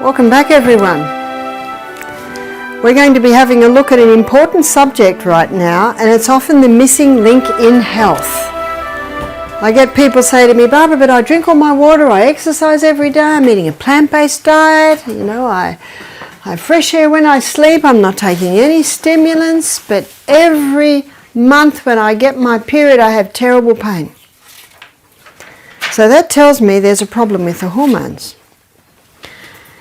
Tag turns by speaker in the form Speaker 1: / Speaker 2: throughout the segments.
Speaker 1: Welcome back, everyone. We're going to be having a look at an important subject right now, and it's often the missing link in health. I get people say to me, Barbara, but I drink all my water, I exercise every day, I'm eating a plant-based diet, I have fresh air when I sleep, I'm not taking any stimulants, but every month when I get my period I have terrible pain. So that tells me there's a problem with the hormones.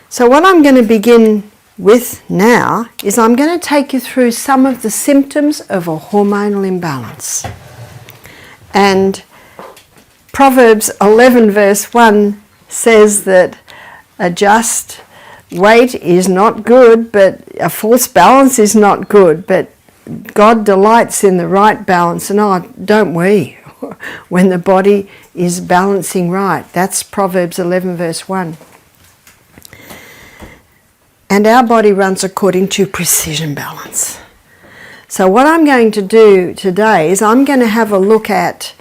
Speaker 1: So what I'm going to begin with now is I'm going to take you through some of the symptoms of a hormonal imbalance. And Proverbs 11 verse 1 says that a just weight is not good, but a false balance is not good, but God delights in the right balance, and don't we, when the body is balancing right. That's Proverbs 11 verse 1. And our body runs according to precision balance. So what I'm going to do today is I'm going to have a look at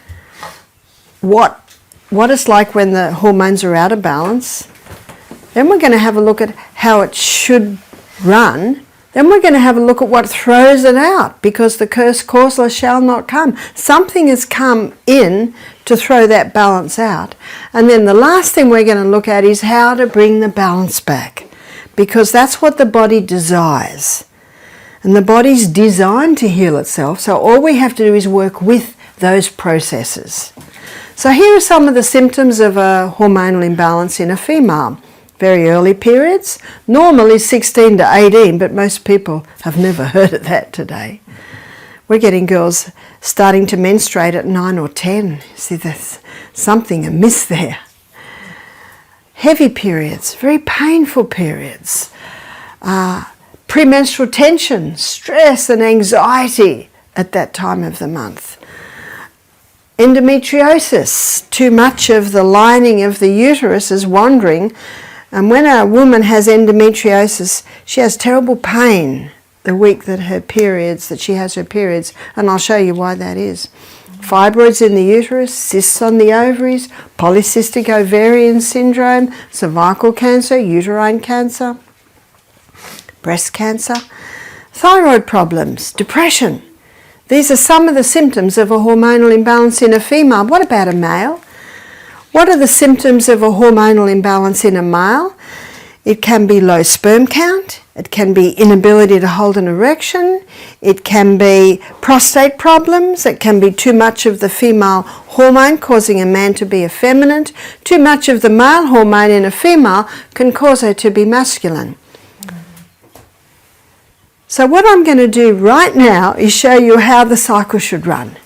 Speaker 1: what it's like when the hormones are out of balance. Then we're going to have a look at how it should run. Then we're going to have a look at what throws it out, because the curse causeless shall not come. Something has come in to throw that balance out. And then the last thing we're going to look at is how to bring the balance back, because that's what the body desires. And the body's designed to heal itself, so all we have to do is work with those processes. So here are some of the symptoms of a hormonal imbalance in a female. Very early periods, normally 16 to 18, but most people have never heard of that today. We're getting girls starting to menstruate at 9 or 10. See, there's something amiss there. Heavy periods, very painful periods. Premenstrual tension, stress and anxiety at that time of the month. Endometriosis, too much of the lining of the uterus is wandering. And when a woman has endometriosis, she has terrible pain the week that she has her periods, and I'll show you why that is. Fibroids in the uterus, cysts on the ovaries, polycystic ovarian syndrome, cervical cancer, uterine cancer, breast cancer, thyroid problems, depression. These are some of the symptoms of a hormonal imbalance in a female. What about a male? What are the symptoms of a hormonal imbalance in a male? It can be low sperm count. It can be inability to hold an erection. It can be prostate problems. It can be too much of the female hormone causing a man to be effeminate. Too much of the male hormone in a female can cause her to be masculine. So what I'm going to do right now is show you how the cycle should run.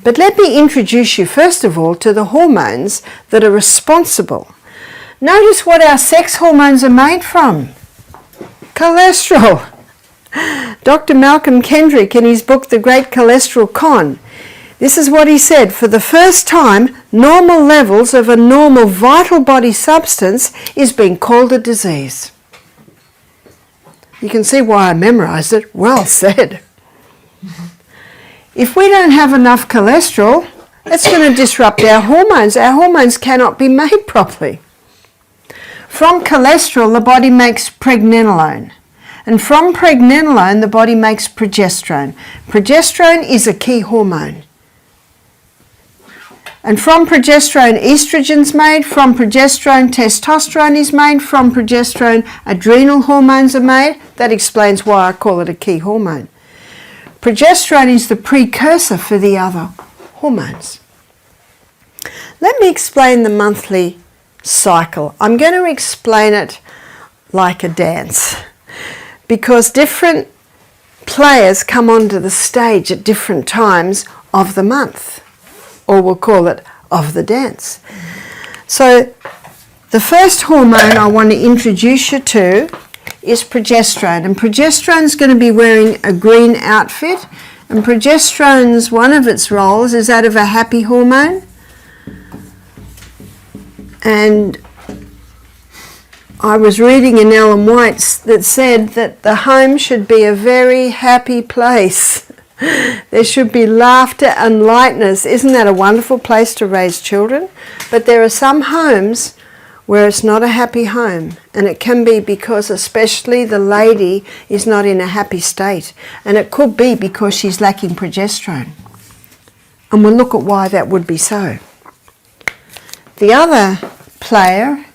Speaker 1: But let me introduce you first of all to the hormones that are responsible. Notice what our sex hormones are made from. Cholesterol. Dr. Malcolm Kendrick, in his book The Great Cholesterol Con, this is what he said: for the first time, normal levels of a normal vital body substance is being called a disease. You can see why I memorized it. Well said. If we don't have enough cholesterol, it's going to disrupt our hormones. Our hormones cannot be made properly. From cholesterol, the body makes pregnenolone. And from pregnenolone, the body makes progesterone. Progesterone is a key hormone. And from progesterone, estrogen's made. From progesterone, testosterone is made. From progesterone, adrenal hormones are made. That explains why I call it a key hormone. Progesterone is the precursor for the other hormones. Let me explain the monthly cycle. I'm going to explain it like a dance, because different players come onto the stage at different times of the month, or we'll call it of the dance. So the first hormone I want to introduce you to is progesterone, and progesterone is going to be wearing a green outfit, and progesterone's one of its roles is that of a happy hormone. And I was reading in Ellen White's that said that the home should be a very happy place. There should be laughter and lightness. Isn't that a wonderful place to raise children? But there are some homes where it's not a happy home. And it can be because especially the lady is not in a happy state. And it could be because she's lacking progesterone. And we'll look at why that would be so. The other player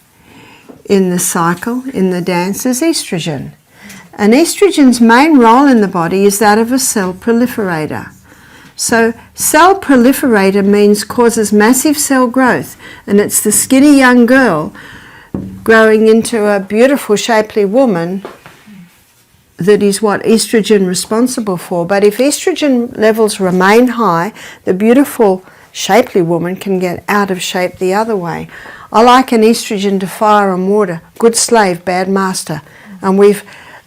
Speaker 1: in the cycle, in the dance, is estrogen. And estrogen's main role in the body is that of a cell proliferator. So cell proliferator means causes massive cell growth, and it's the skinny young girl growing into a beautiful shapely woman that is what estrogen is responsible for. But if estrogen levels remain high, the beautiful shapely woman can get out of shape the other way. I liken estrogen to fire and water, good slave, bad master. And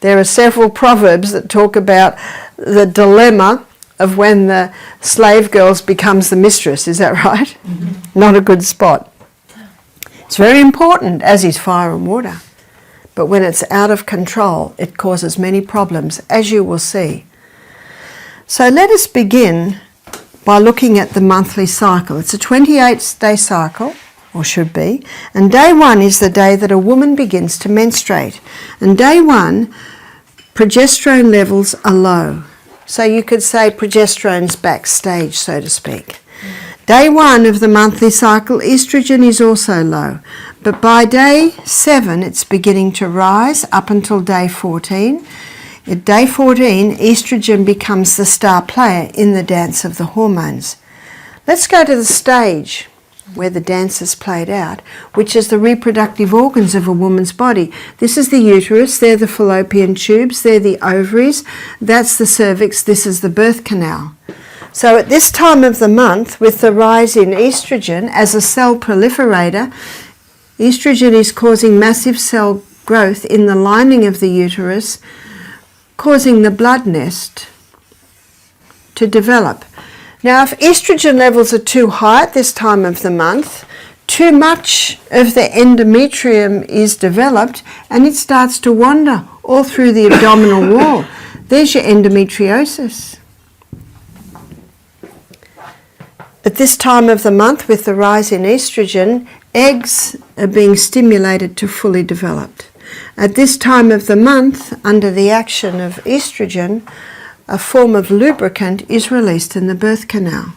Speaker 1: there are several proverbs that talk about the dilemma of when the slave girl becomes the mistress. Is that right? Mm-hmm. Not a good spot. It's very important, as is fire and water. But when it's out of control, it causes many problems, as you will see. So let us begin by looking at the monthly cycle. It's a 28-day cycle, or should be, and day 1 is the day that a woman begins to menstruate. And day 1, progesterone levels are low. So you could say progesterone's backstage, so to speak. Day 1 of the monthly cycle, estrogen is also low. But by day 7, it's beginning to rise up until day 14. At day 14, estrogen becomes the star player in the dance of the hormones. Let's go to the stage where the dance is played out, which is the reproductive organs of a woman's body. This is the uterus, they're the fallopian tubes, they're the ovaries, that's the cervix, this is the birth canal. So at this time of the month, with the rise in estrogen as a cell proliferator, estrogen is causing massive cell growth in the lining of the uterus, causing the blood nest to develop. Now, if estrogen levels are too high at this time of the month, too much of the endometrium is developed and it starts to wander all through the abdominal wall. There's your endometriosis. At this time of the month, with the rise in estrogen, eggs are being stimulated to fully develop. At this time of the month, under the action of estrogen, a form of lubricant is released in the birth canal.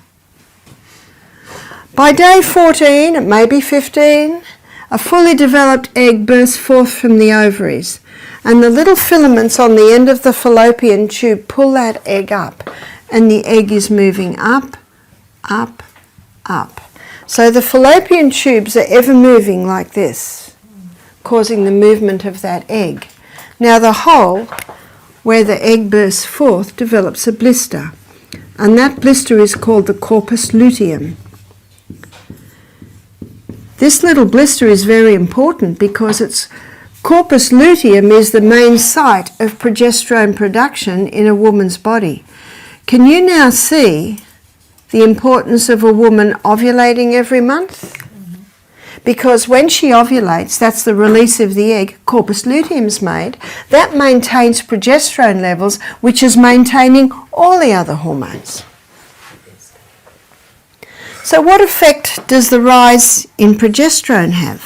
Speaker 1: By day 14, it may be 15, a fully developed egg bursts forth from the ovaries, and the little filaments on the end of the fallopian tube pull that egg up, and the egg is moving up, up, up. So the fallopian tubes are ever moving like this, causing the movement of that egg. Now the hole where the egg bursts forth develops a blister, and that blister is called the corpus luteum. This little blister is very important because its corpus luteum is the main site of progesterone production in a woman's body. Can you now see the importance of a woman ovulating every month? Because when she ovulates, that's the release of the egg, corpus luteum's made. That maintains progesterone levels, which is maintaining all the other hormones. So what effect does the rise in progesterone have?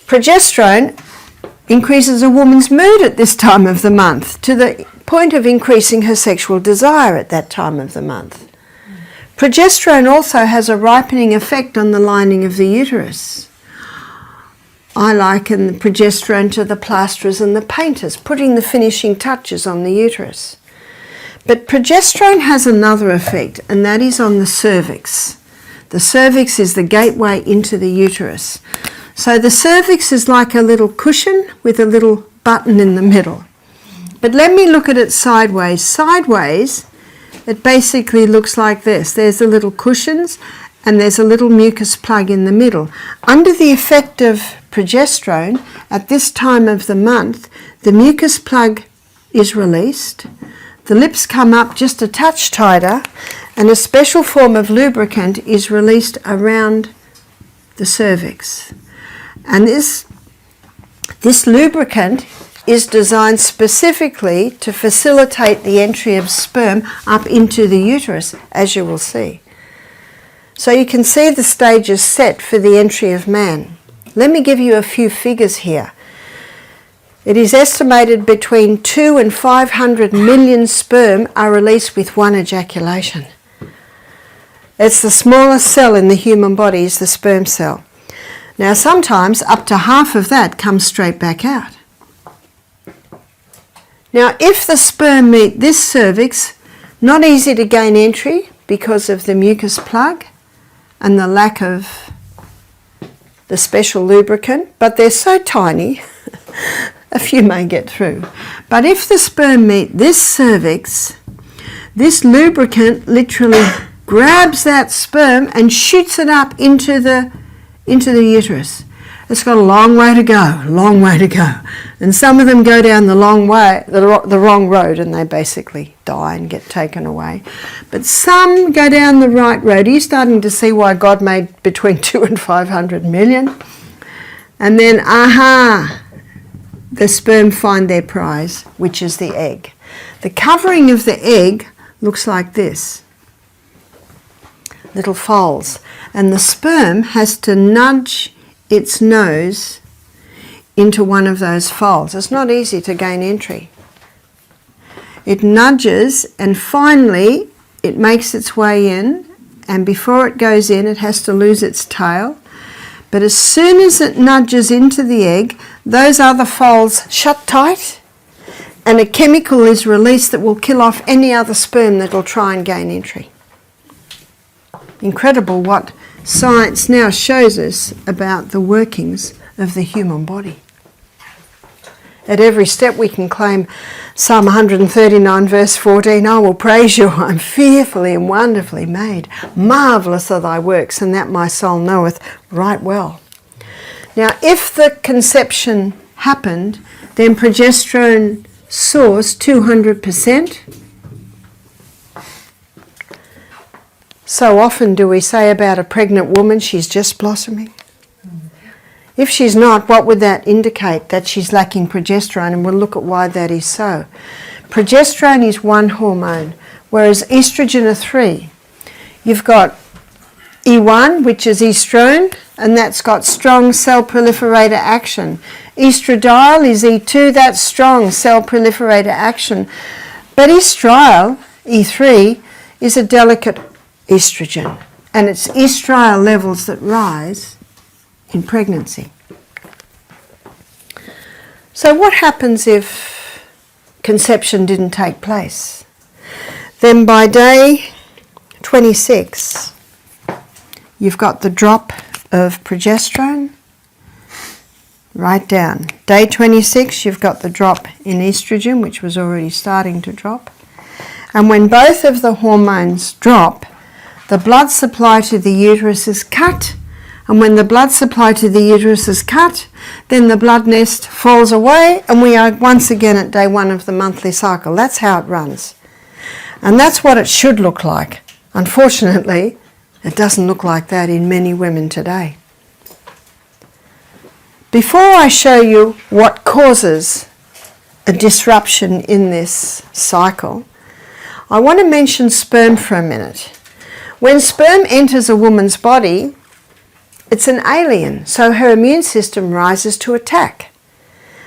Speaker 1: Progesterone increases a woman's mood at this time of the month to the point of increasing her sexual desire at that time of the month. Progesterone also has a ripening effect on the lining of the uterus. I liken the progesterone to the plasterers and the painters, putting the finishing touches on the uterus. But progesterone has another effect, and that is on the cervix. The cervix is the gateway into the uterus. So the cervix is like a little cushion with a little button in the middle. But let me look at it sideways. Sideways, it basically looks like this. There's the little cushions and there's a little mucus plug in the middle. Under the effect of progesterone, at this time of the month, the mucus plug is released, the lips come up just a touch tighter, and a special form of lubricant is released around the cervix. And this lubricant is designed specifically to facilitate the entry of sperm up into the uterus, as you will see. So you can see the stages set for the entry of man. Let me give you a few figures here. It is estimated between 2 and 500 million sperm are released with one ejaculation. It's the smallest cell in the human body, is the sperm cell. Now sometimes up to half of that comes straight back out. Now if the sperm meet this cervix, not easy to gain entry because of the mucus plug and the lack of the special lubricant, but they're so tiny, a few may get through. But if the sperm meet this cervix, this lubricant literally grabs that sperm and shoots it up into the uterus. It's got a long way to go. And some of them go down the long way, the wrong road, and they basically die and get taken away. But some go down the right road. Are you starting to see why God made between 2 and 500 million? And then, the sperm find their prize, which is the egg. The covering of the egg looks like this. Little folds. And the sperm has to nudge its nose into one of those folds. It's not easy to gain entry. It nudges and finally it makes its way in, and before it goes in it has to lose its tail. But as soon as it nudges into the egg, those other folds shut tight and a chemical is released that will kill off any other sperm that will try and gain entry. Incredible what science now shows us about the workings of the human body. At every step we can claim Psalm 139 verse 14, I will praise you, I'm fearfully and wonderfully made. Marvellous are thy works, and that my soul knoweth right well. Now if the conception happened, then progesterone soars 200%. So often do we say about a pregnant woman, she's just blossoming. If she's not, what would that indicate? That she's lacking progesterone, and we'll look at why that is so. Progesterone is one hormone, whereas estrogen are three. You've got E1, which is estrone, and that's got strong cell proliferator action. Estradiol is E2, that's strong cell proliferator action. But estriol, E3, is a delicate estrogen, and it's estriol levels that rise in pregnancy. So what happens if conception didn't take place? Then by day 26, you've got the drop of progesterone. Write down. Day 26, you've got the drop in estrogen, which was already starting to drop. And when both of the hormones drop, the blood supply to the uterus is cut, and when the blood supply to the uterus is cut, then the blood nest falls away, and we are once again at day 1 of the monthly cycle. That's how it runs. And that's what it should look like. Unfortunately, it doesn't look like that in many women today. Before I show you what causes a disruption in this cycle, I want to mention sperm for a minute. When sperm enters a woman's body, it's an alien, so her immune system rises to attack.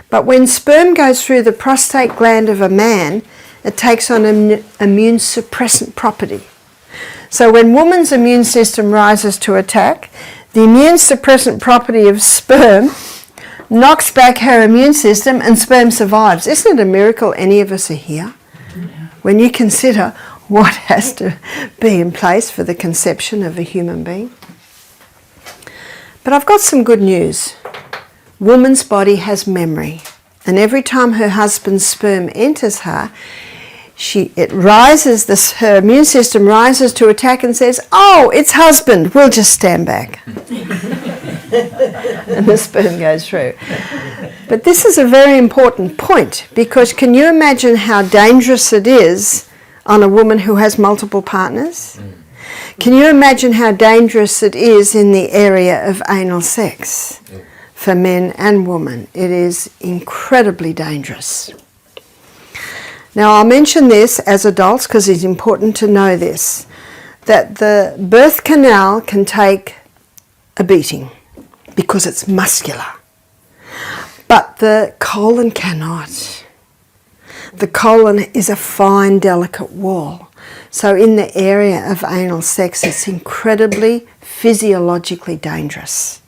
Speaker 1: But when sperm goes through the prostate gland of a man, it takes on an immune suppressant property. So when woman's immune system rises to attack, the immune suppressant property of sperm knocks back her immune system and sperm survives. Isn't it a miracle any of us are here? When you consider what has to be in place for the conception of a human being. But I've got some good news. Woman's body has memory, and every time her husband's sperm enters her, her immune system rises to attack and says, oh, it's husband, we'll just stand back. And the sperm goes through. But this is a very important point, because can you imagine how dangerous it is on a woman who has multiple partners? Can you imagine how dangerous it is in the area of anal sex for men and women? It is incredibly dangerous. Now I'll mention this as adults because it's important to know this. that the birth canal can take a beating because it's muscular. But the colon cannot. The colon is a fine, delicate wall. So in the area of anal sex, it's incredibly physiologically dangerous.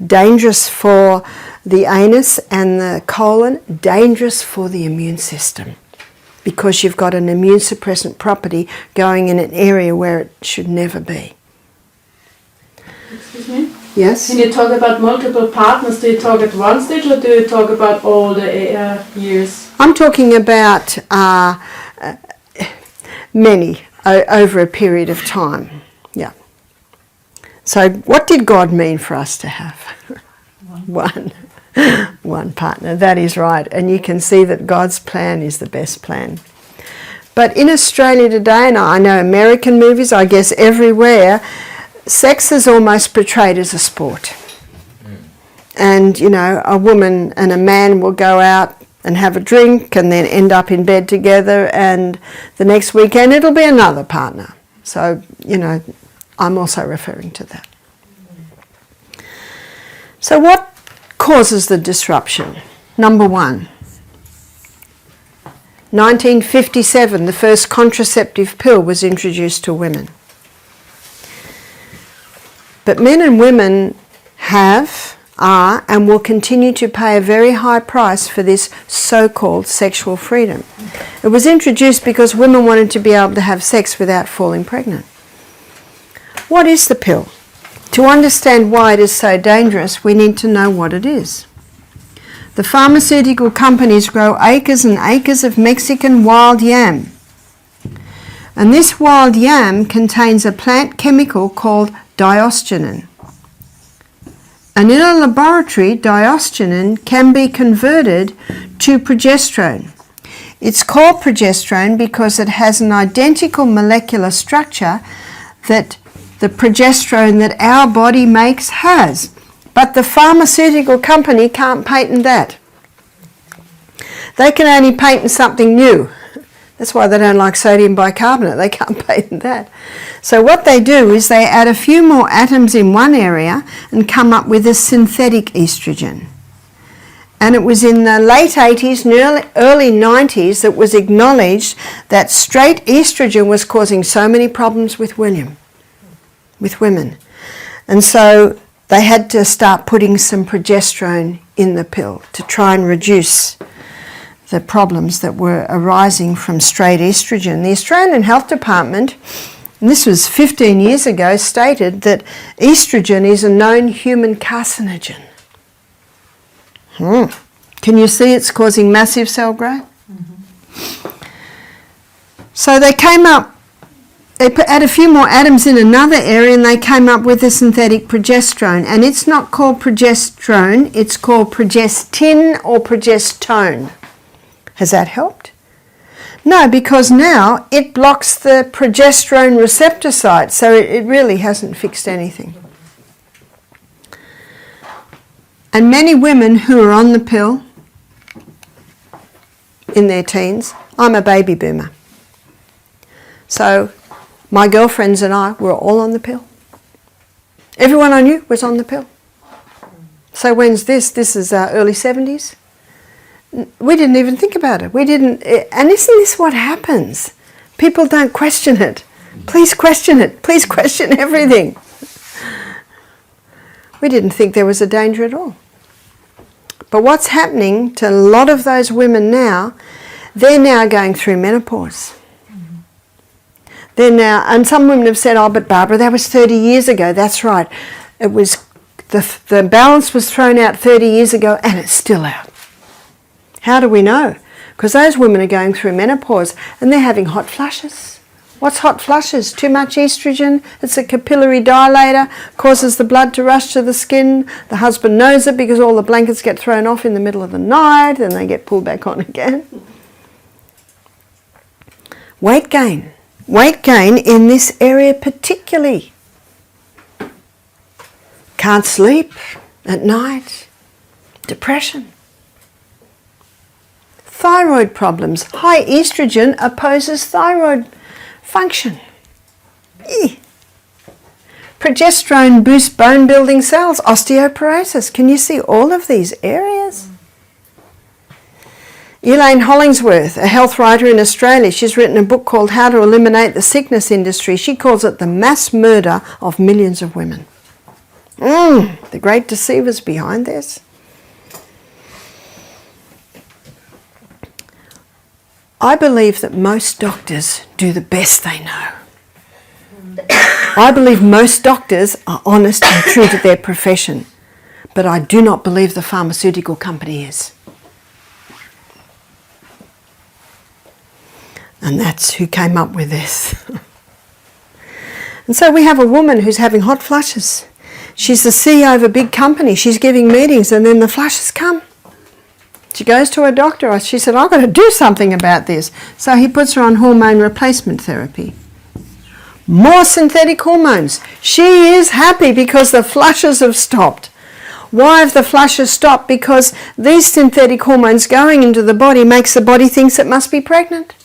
Speaker 1: Dangerous for the anus and the colon, dangerous for the immune system, because you've got an immune suppressant property going in an area where it should never be.
Speaker 2: Excuse me?
Speaker 1: Yes?
Speaker 2: When you talk about multiple partners, do you talk at one stage or do you talk about all the years?
Speaker 1: I'm talking about many over a period of time. Yeah. So what did God mean for us to have? One partner. That is right. And you can see that God's plan is the best plan. But in Australia today, and I know American movies, I guess everywhere, sex is almost portrayed as a sport. And, you know, a woman and a man will go out and have a drink and then end up in bed together, and the next weekend it'll be another partner. So, you know, I'm also referring to that. So what causes the disruption? Number one, 1957, the first contraceptive pill was introduced to women. But men and women are and will continue to pay a very high price for this so-called sexual freedom. It was introduced because women wanted to be able to have sex without falling pregnant. What is the pill? To understand why it is so dangerous, we need to know what it is. The pharmaceutical companies grow acres and acres of Mexican wild yam. And this wild yam contains a plant chemical called diosgenin. And in a laboratory, diosgenin can be converted to progesterone. It's called progesterone because it has an identical molecular structure that the progesterone that our body makes has. But the pharmaceutical company can't patent that. They can only patent something new. That's why they don't like sodium bicarbonate. They can't patent that. So what they do is they add a few more atoms in one area and come up with a synthetic estrogen. And it was in the late 80s and early 90s that was acknowledged that straight estrogen was causing so many problems with women. And so they had to start putting some progesterone in the pill to try and reduce the problems that were arising from straight estrogen. The Australian Health Department, and this was 15 years ago, stated that estrogen is a known human carcinogen. Can you see it's causing massive cell growth? So they came up, they add a few more atoms in another area and they came up with a synthetic progesterone. And it's not called progesterone, it's called progestin or progestone. Has that helped? No, because now it blocks the progesterone receptor site, so it really hasn't fixed anything. And many women who are on the pill in their teens, I'm a baby boomer. So my girlfriends and I were all on the pill. Everyone I knew was on the pill. So when's this? This is early 70s. We didn't even think about it. And isn't this what happens? People don't question it. Please question it. Please question everything. We didn't think there was a danger at all. But what's happening to a lot of those women now, they're now going through menopause. They're now, and some women have said, oh, but Barbara, that was 30 years ago. That's right. It was, the balance was thrown out 30 years ago and it's still out. How do we know? Because those women are going through menopause and they're having hot flushes. What's hot flushes? Too much estrogen. It's a capillary dilator, causes the blood to rush to the skin. The husband knows it because all the blankets get thrown off in the middle of the night and they get pulled back on again. Weight gain. Weight gain in this area particularly. Can't sleep at night. Depression. Thyroid problems. High estrogen opposes thyroid function. Progesterone boosts bone building cells, osteoporosis. Can you see all of these areas? Elaine Hollingsworth, a health writer in Australia, she's written a book called How to Eliminate the Sickness Industry. She calls it the mass murder of millions of women. The great deceivers behind this. I believe that most doctors do the best they know. I believe most doctors are honest and true to their profession, but I do not believe the pharmaceutical company is. And that's who came up with this. And so we have a woman who's having hot flushes. She's the CEO of a big company. She's giving meetings and then the flushes come. She goes to her doctor. She said, I've got to do something about this. So he puts her on hormone replacement therapy. More synthetic hormones. She is happy because the flushes have stopped. Why have the flushes stopped? Because these synthetic hormones going into the body makes the body think it must be pregnant.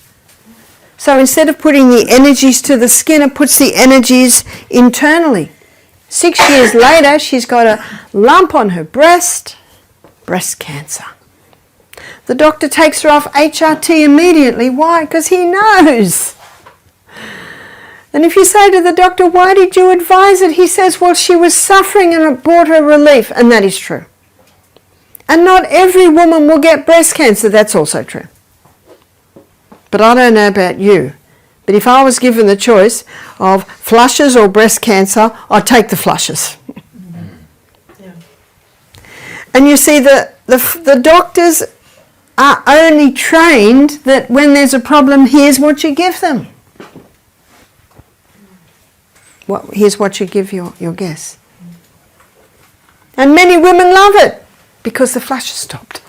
Speaker 1: So instead of putting the energies to the skin, it puts the energies internally. 6 years later, she's got a lump on her breast cancer. The doctor takes her off HRT immediately. Why? Because he knows. And if you say to the doctor, why did you advise it? He says, well, she was suffering and it brought her relief. And that is true. And not every woman will get breast cancer. That's also true. But I don't know about you. But if I was given the choice of flushes or breast cancer, I'd take the flushes. Yeah. And you see, the doctors are only trained that when there's a problem, here's what you give them. Here's what you give your guess. And many women love it because the flushes stopped.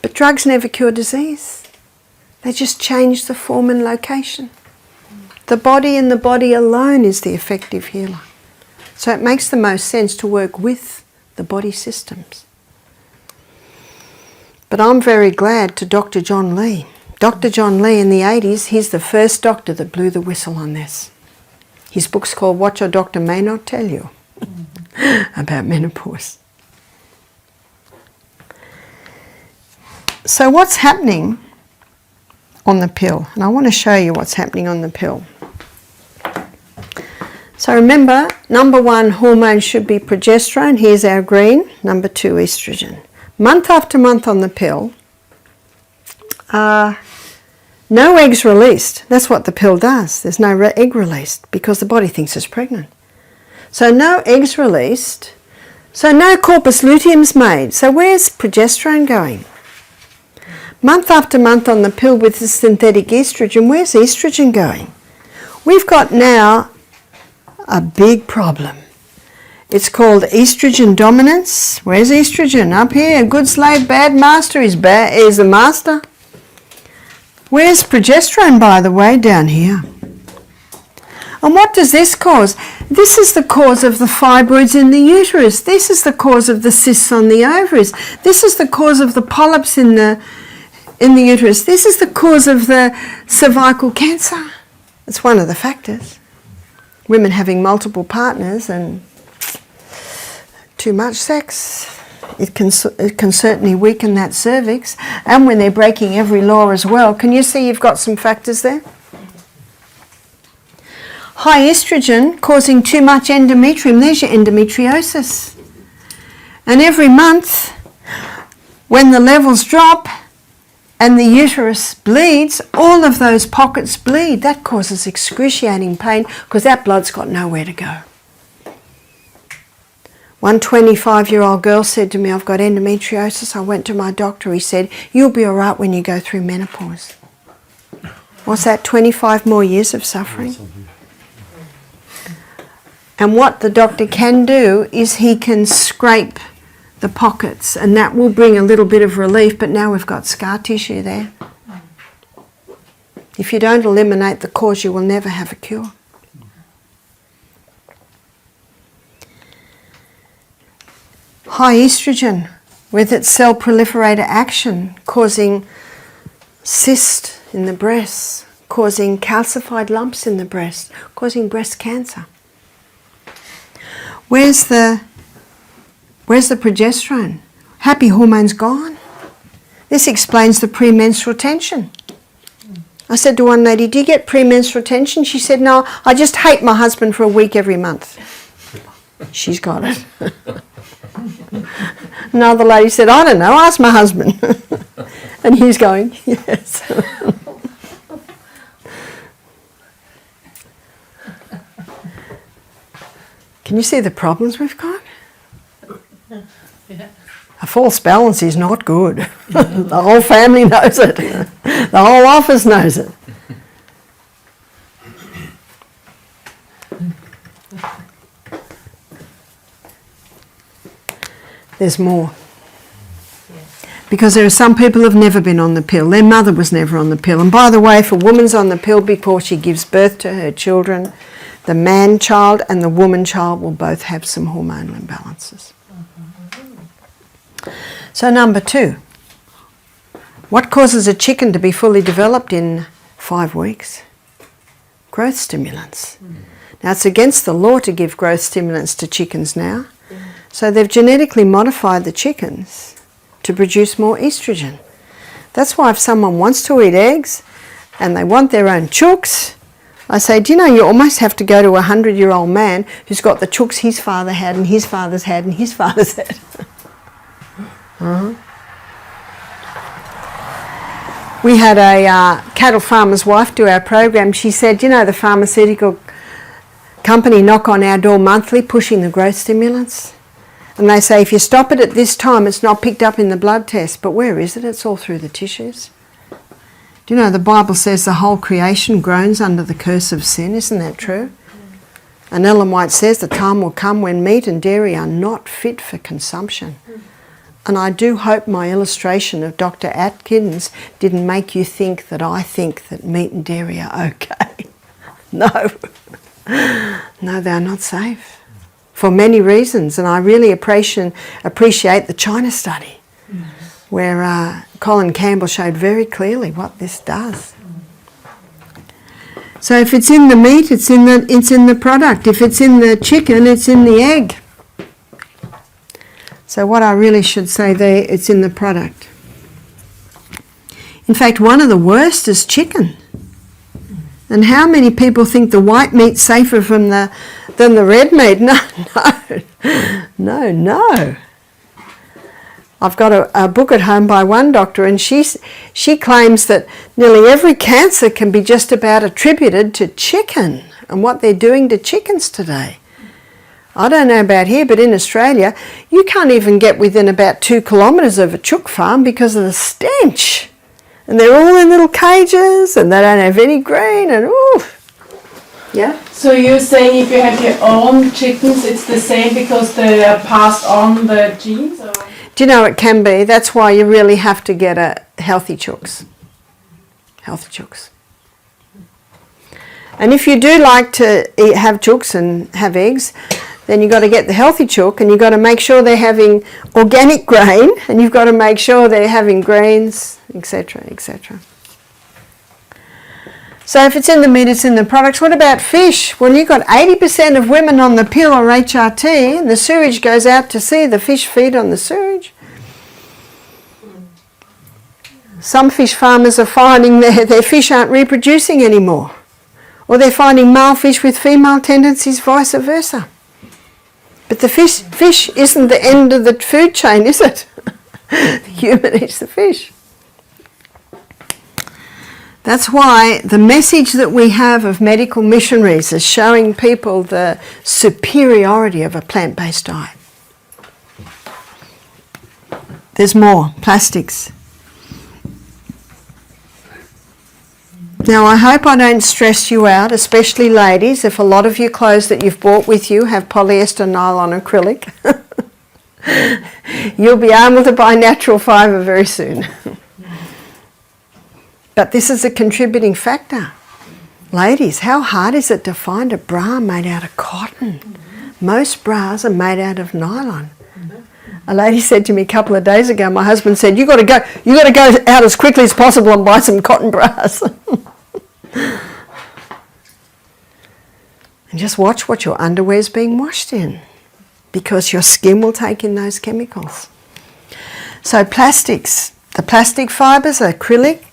Speaker 1: But drugs never cure disease. They just change the form and location. The body and the body alone is the effective healer. So it makes the most sense to work with the body systems. But I'm very glad to Dr. John Lee. Dr. John Lee in the 80s, he's the first doctor that blew the whistle on this. His book's called What Your Doctor May Not Tell You about menopause. So what's happening on the pill? And I want to show you what's happening on the pill. So remember, number 1 hormone should be progesterone. Here's our green. Number 2, estrogen. Month after month on the pill, no eggs released. That's what the pill does. There's no egg released because the body thinks it's pregnant. So no eggs released. So no corpus luteum's made. So where's progesterone going? Month after month on the pill with the synthetic estrogen, where's estrogen going? We've got now a big problem. It's called estrogen dominance. Where's estrogen? Up here. Good slave, bad master is the master. Where's progesterone, by the way? Down here. And what does this cause? This is the cause of the fibroids in the uterus. This is the cause of the cysts on the ovaries. This is the cause of the polyps in the uterus. This is the cause of the cervical cancer. It's one of the factors. Women having multiple partners and too much sex. It can certainly weaken that cervix. And when they're breaking every law as well. Can you see you've got some factors there? High estrogen causing too much endometrium. There's your endometriosis. And every month, when the levels drop and the uterus bleeds, all of those pockets bleed. That causes excruciating pain because that blood's got nowhere to go. One 25-year-old girl said to me, I've got endometriosis. I went to my doctor. He said, you'll be all right when you go through menopause. What's that, 25 more years of suffering? And what the doctor can do is he can scrape the pockets and that will bring a little bit of relief, but now we've got scar tissue there. If you don't eliminate the cause, you will never have a cure. High estrogen with its cell proliferator action causing cyst in the breast, causing calcified lumps in the breast, causing breast cancer. Where's the progesterone? Happy hormone's gone. This explains the premenstrual tension. I said to one lady, do you get premenstrual tension? She said, no, I just hate my husband for a week every month. She's got it. Another lady said, I don't know, ask my husband. And he's going, yes. Can you see the problems we've got?
Speaker 2: Yeah.
Speaker 1: A false balance is not good. The whole family knows it. The whole office knows it. There's more. Because there are some people who have never been on the pill. Their mother was never on the pill. And by the way, if a woman's on the pill before she gives birth to her children, the man child and the woman child will both have some hormonal imbalances. So number 2, what causes a chicken to be fully developed in 5 weeks? Growth stimulants. Now it's against the law to give growth stimulants to chickens now. So they've genetically modified the chickens to produce more estrogen. That's why if someone wants to eat eggs and they want their own chooks, I say, do you know you almost have to go to a 100-year-old man who's got the chooks his father had and his father's had and his father's had. We had a cattle farmer's wife do our program. She said, you know, the pharmaceutical company knock on our door monthly pushing the growth stimulants. And they say, if you stop it at this time, it's not picked up in the blood test. But where is it? It's all through the tissues. Do you know the Bible says the whole creation groans under the curse of sin? Isn't that true? And Ellen White says the time will come when meat and dairy are not fit for consumption. And I do hope my illustration of Dr. Atkins didn't make you think that I think that meat and dairy are okay. No. No, they're not safe. For many reasons. And I really appreciate the China study where Colin Campbell showed very clearly what this does. So if it's in the meat, it's in the product. If it's in the chicken, it's in the egg. So what I really should say there, it's in the product. In fact, one of the worst is chicken. And how many people think the white meat's safer than the red meat? No. I've got a book at home by one doctor, and she claims that nearly every cancer can be just about attributed to chicken and what they're doing to chickens today. I don't know about here, but in Australia, you can't even get within about 2 kilometres of a chook farm because of the stench. And they're all in little cages, and they don't have any green, and ooh. Yeah?
Speaker 2: So you're saying if you have your own chickens, it's the same because they are passed on the genes? Or?
Speaker 1: Do you know it can be? That's why you really have to get a healthy chooks. Healthy chooks. And if you do like to have chooks and have eggs, then you've got to get the healthy chook, and you've got to make sure they're having organic grain, and you've got to make sure they're having greens, etc., etc. So if it's in the meat, it's in the products. What about fish? Well, you've got 80% of women on the pill or HRT, and the sewage goes out to sea. The fish feed on the sewage. Some fish farmers are finding their fish aren't reproducing anymore. Or they're finding male fish with female tendencies, vice versa. But the fish isn't the end of the food chain, is it? The human eats the fish. That's why the message that we have of medical missionaries is showing people the superiority of a plant-based diet. There's more. Plastics. Now, I hope I don't stress you out, especially ladies, if a lot of your clothes that you've brought with you have polyester, nylon, acrylic. You'll be able to buy natural fibre very soon. But this is a contributing factor. Ladies, how hard is it to find a bra made out of cotton? Most bras are made out of nylon. A lady said to me a couple of days ago, my husband said, you got to go out as quickly as possible and buy some cotton bras. And just watch what your underwear's being washed in. because your skin will take in those chemicals. So plastics, the plastic fibres are acrylic,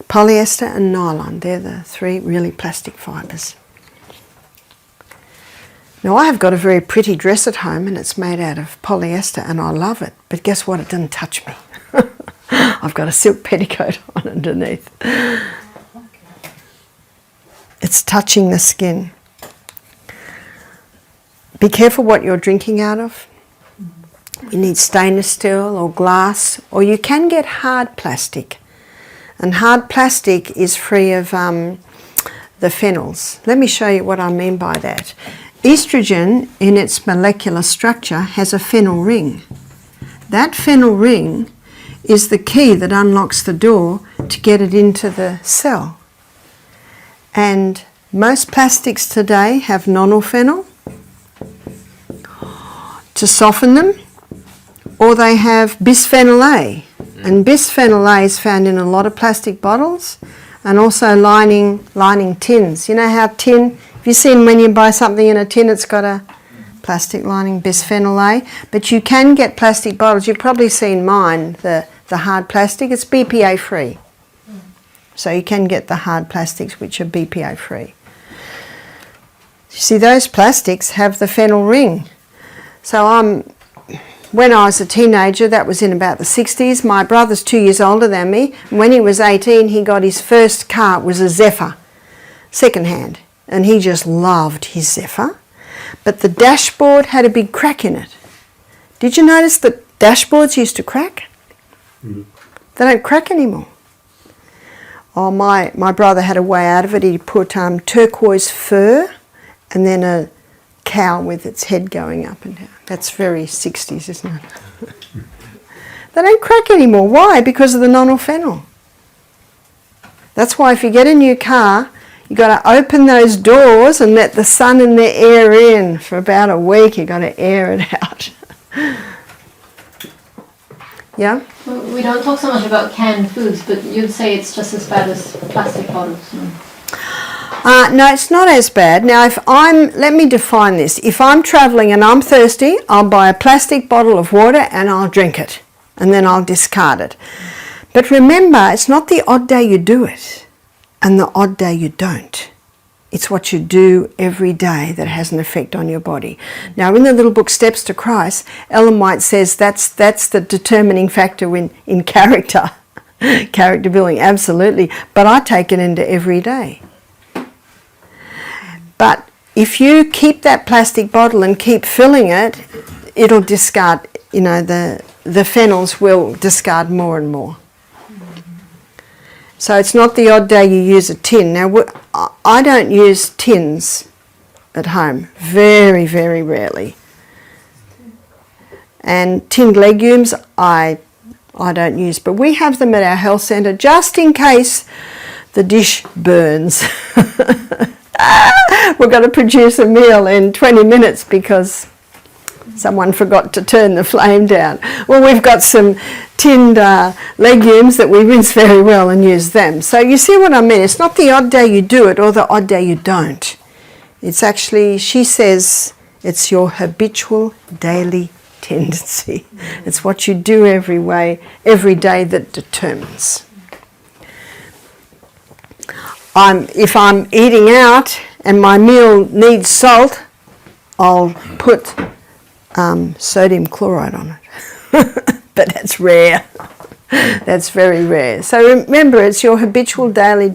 Speaker 1: polyester and nylon. They're the three really plastic fibres. Now I have got a very pretty dress at home and it's made out of polyester and I love it. But guess what? It doesn't touch me. I've got a silk petticoat on underneath. It's touching the skin. Be careful what you're drinking out of. You need stainless steel or glass, or you can get hard plastic. And hard plastic is free of the phenols. Let me show you what I mean by that. Estrogen, in its molecular structure, has a phenyl ring. That phenyl ring is the key that unlocks the door to get it into the cell. And most plastics today have nonylphenol to soften them, or they have bisphenol A. And bisphenol A is found in a lot of plastic bottles and also lining tins. You know how tin, have you seen when you buy something in a tin it's got a plastic lining, bisphenol A? But you can get plastic bottles. You've probably seen mine, the hard plastic. It's BPA free. So you can get the hard plastics which are BPA free. You see, those plastics have the phenyl ring. So when I was a teenager, that was in about the 60s, my brother's 2 years older than me. When he was 18, he got his first car. It was a Zephyr, second-hand. And he just loved his Zephyr. But the dashboard had a big crack in it. Did you notice that dashboards used to crack? Mm-hmm. They don't crack anymore. Oh, my brother had a way out of it. He put turquoise fur and then a cow with its head going up and down. That's very 60s, isn't it? They don't crack anymore. Why? Because of the nonylphenol. That's why if you get a new car, you've got to open those doors and let the sun and the air in for about a week. You've got to air it out. Yeah?
Speaker 3: Well, we don't talk so much about canned foods, but you'd say it's just as bad as plastic bottles.
Speaker 1: No, it's not as bad. Now, let me define this. If I'm travelling and I'm thirsty, I'll buy a plastic bottle of water and I'll drink it. And then I'll discard it. But remember, it's not the odd day you do it and the odd day you don't. It's what you do every day that has an effect on your body. Now, in the little book Steps to Christ, Ellen White says that's the determining factor in character. Character building, absolutely. But I take it into every day. But if you keep that plastic bottle and keep filling it, it'll discard, the phenols will discard more and more. So it's not the odd day you use a tin. Now, I don't use tins at home, very, very rarely. And tinned legumes, I don't use, but we have them at our health centre just in case the dish burns. We're going to produce a meal in 20 minutes because someone forgot to turn the flame down. Well, we've got some tinned legumes that we rinse very well and use them. So you see what I mean? It's not the odd day you do it or the odd day you don't. It's actually, she says, it's your habitual daily tendency. It's what you do every day that determines. If I'm eating out and my meal needs salt, I'll put sodium chloride on it. But that's rare. That's very rare. So remember, it's your habitual daily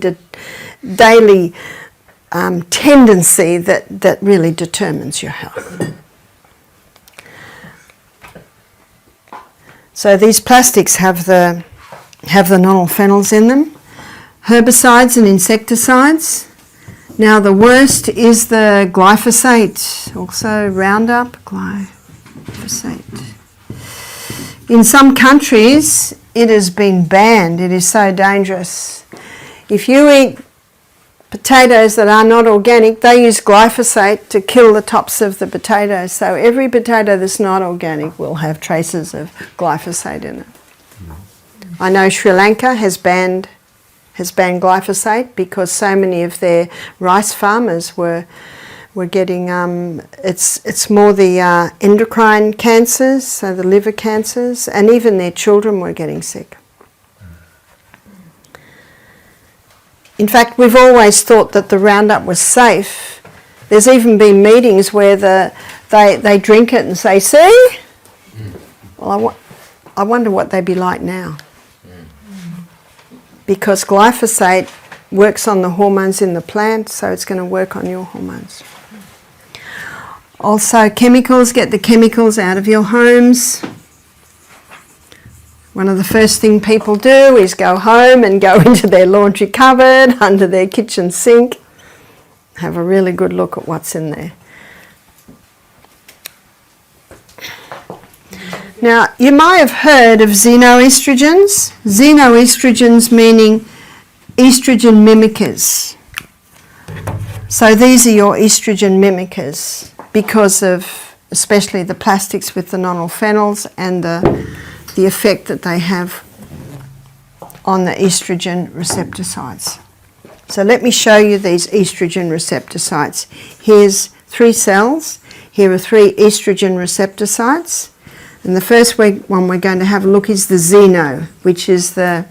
Speaker 1: tendency that really determines your health. So these plastics have the nonylphenols in them. Herbicides and insecticides. Now the worst is the glyphosate, also Roundup, glyphosate. In some countries it has been banned. It is so dangerous. If you eat potatoes that are not organic, they use glyphosate to kill the tops of the potatoes. So every potato that's not organic will have traces of glyphosate in it. I know Sri Lanka has banned glyphosate because so many of their rice farmers were We're getting, it's more the endocrine cancers, so the liver cancers, and even their children were getting sick. In fact, we've always thought that the Roundup was safe. There's even been meetings where they drink it and say, see? Well, I wonder what they'd be like now. Because glyphosate works on the hormones in the plant, so it's going to work on your hormones. Also, chemicals, get the chemicals out of your homes. One of the first things people do is go home and go into their laundry cupboard, under their kitchen sink. Have a really good look at what's in there. Now, you might have heard of xenoestrogens. Xenoestrogens meaning estrogen mimickers. So these are your estrogen mimickers because of especially the plastics with the nonylphenols and the effect that they have on the estrogen receptor sites. So let me show you these estrogen receptor sites. Here's 3 cells. Here are 3 estrogen receptor sites. And the first one we're going to have a look is the xeno, which is the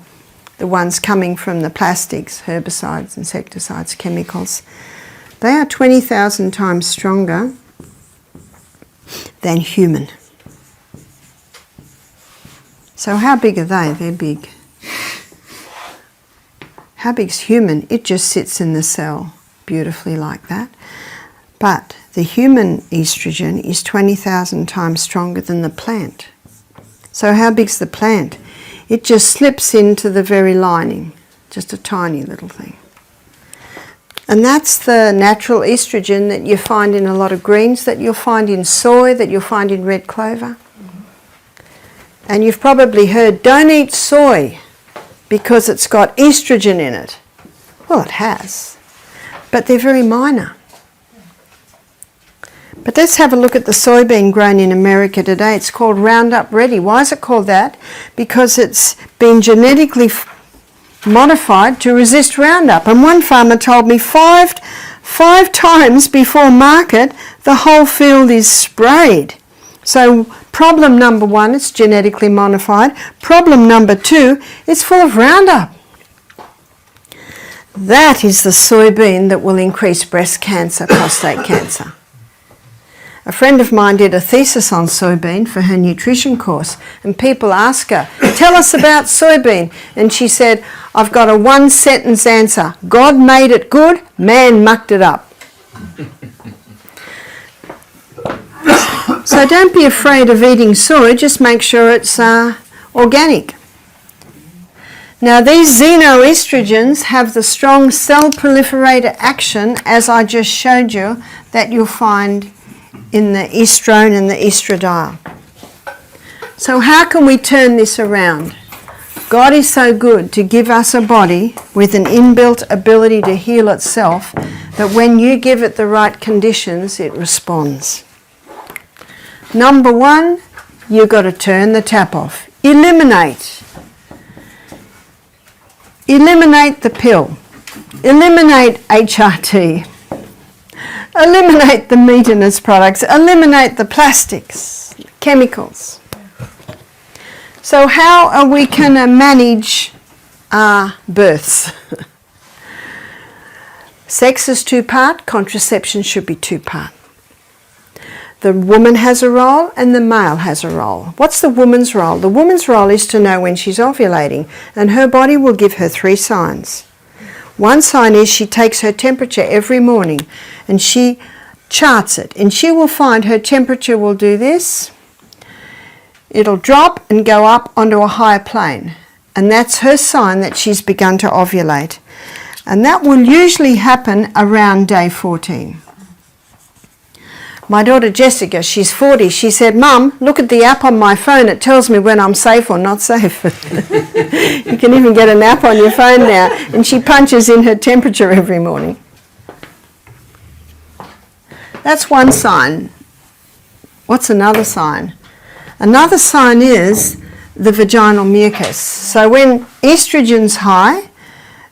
Speaker 1: ones coming from the plastics, herbicides, insecticides, chemicals. They are 20,000 times stronger than human. So how big are they? They're big. How big's human? It just sits in the cell beautifully like that. But the human estrogen is 20,000 times stronger than the plant. So how big's the plant? It just slips into the very lining, just a tiny little thing. And that's the natural estrogen that you find in a lot of greens, that you'll find in soy, that you'll find in red clover. And you've probably heard, don't eat soy because it's got estrogen in it. Well, it has, but they're very minor. But let's have a look at the soybean grown in America today. It's called Roundup Ready. Why is it called that? Because it's been genetically modified to resist Roundup. And one farmer told me five times before market, the whole field is sprayed. So problem number 1, it's genetically modified. Problem number 2, it's full of Roundup. That is the soybean that will increase breast cancer, prostate cancer. A friend of mine did a thesis on soybean for her nutrition course, and people ask her, tell us about soybean. And she said, I've got a 1-sentence answer. God made it good, man mucked it up. So don't be afraid of eating soy, just make sure it's organic. Now these xenoestrogens have the strong cell proliferator action, as I just showed you, that you'll find in the estrone and the estradiol. So how can we turn this around? God is so good to give us a body with an inbuilt ability to heal itself that when you give it the right conditions, it responds. Number 1, you've got to turn the tap off. Eliminate. Eliminate the pill. Eliminate HRT. Eliminate the meat and its products. Eliminate the plastics, chemicals. So how are we going to manage our births? Sex is 2-part, contraception should be 2-part. The woman has a role and the male has a role. What's the woman's role? The woman's role is to know when she's ovulating, and her body will give her 3 signs. One sign is she takes her temperature every morning and she charts it, and she will find her temperature will do this. It'll drop and go up onto a higher plane, and that's her sign that she's begun to ovulate. And that will usually happen around day 14. My daughter Jessica, she's 40, she said, Mum, look at the app on my phone, it tells me when I'm safe or not safe. You can even get an app on your phone now, and she punches in her temperature every morning. That's one sign. What's another sign? Another sign is the vaginal mucus. So when estrogen's high,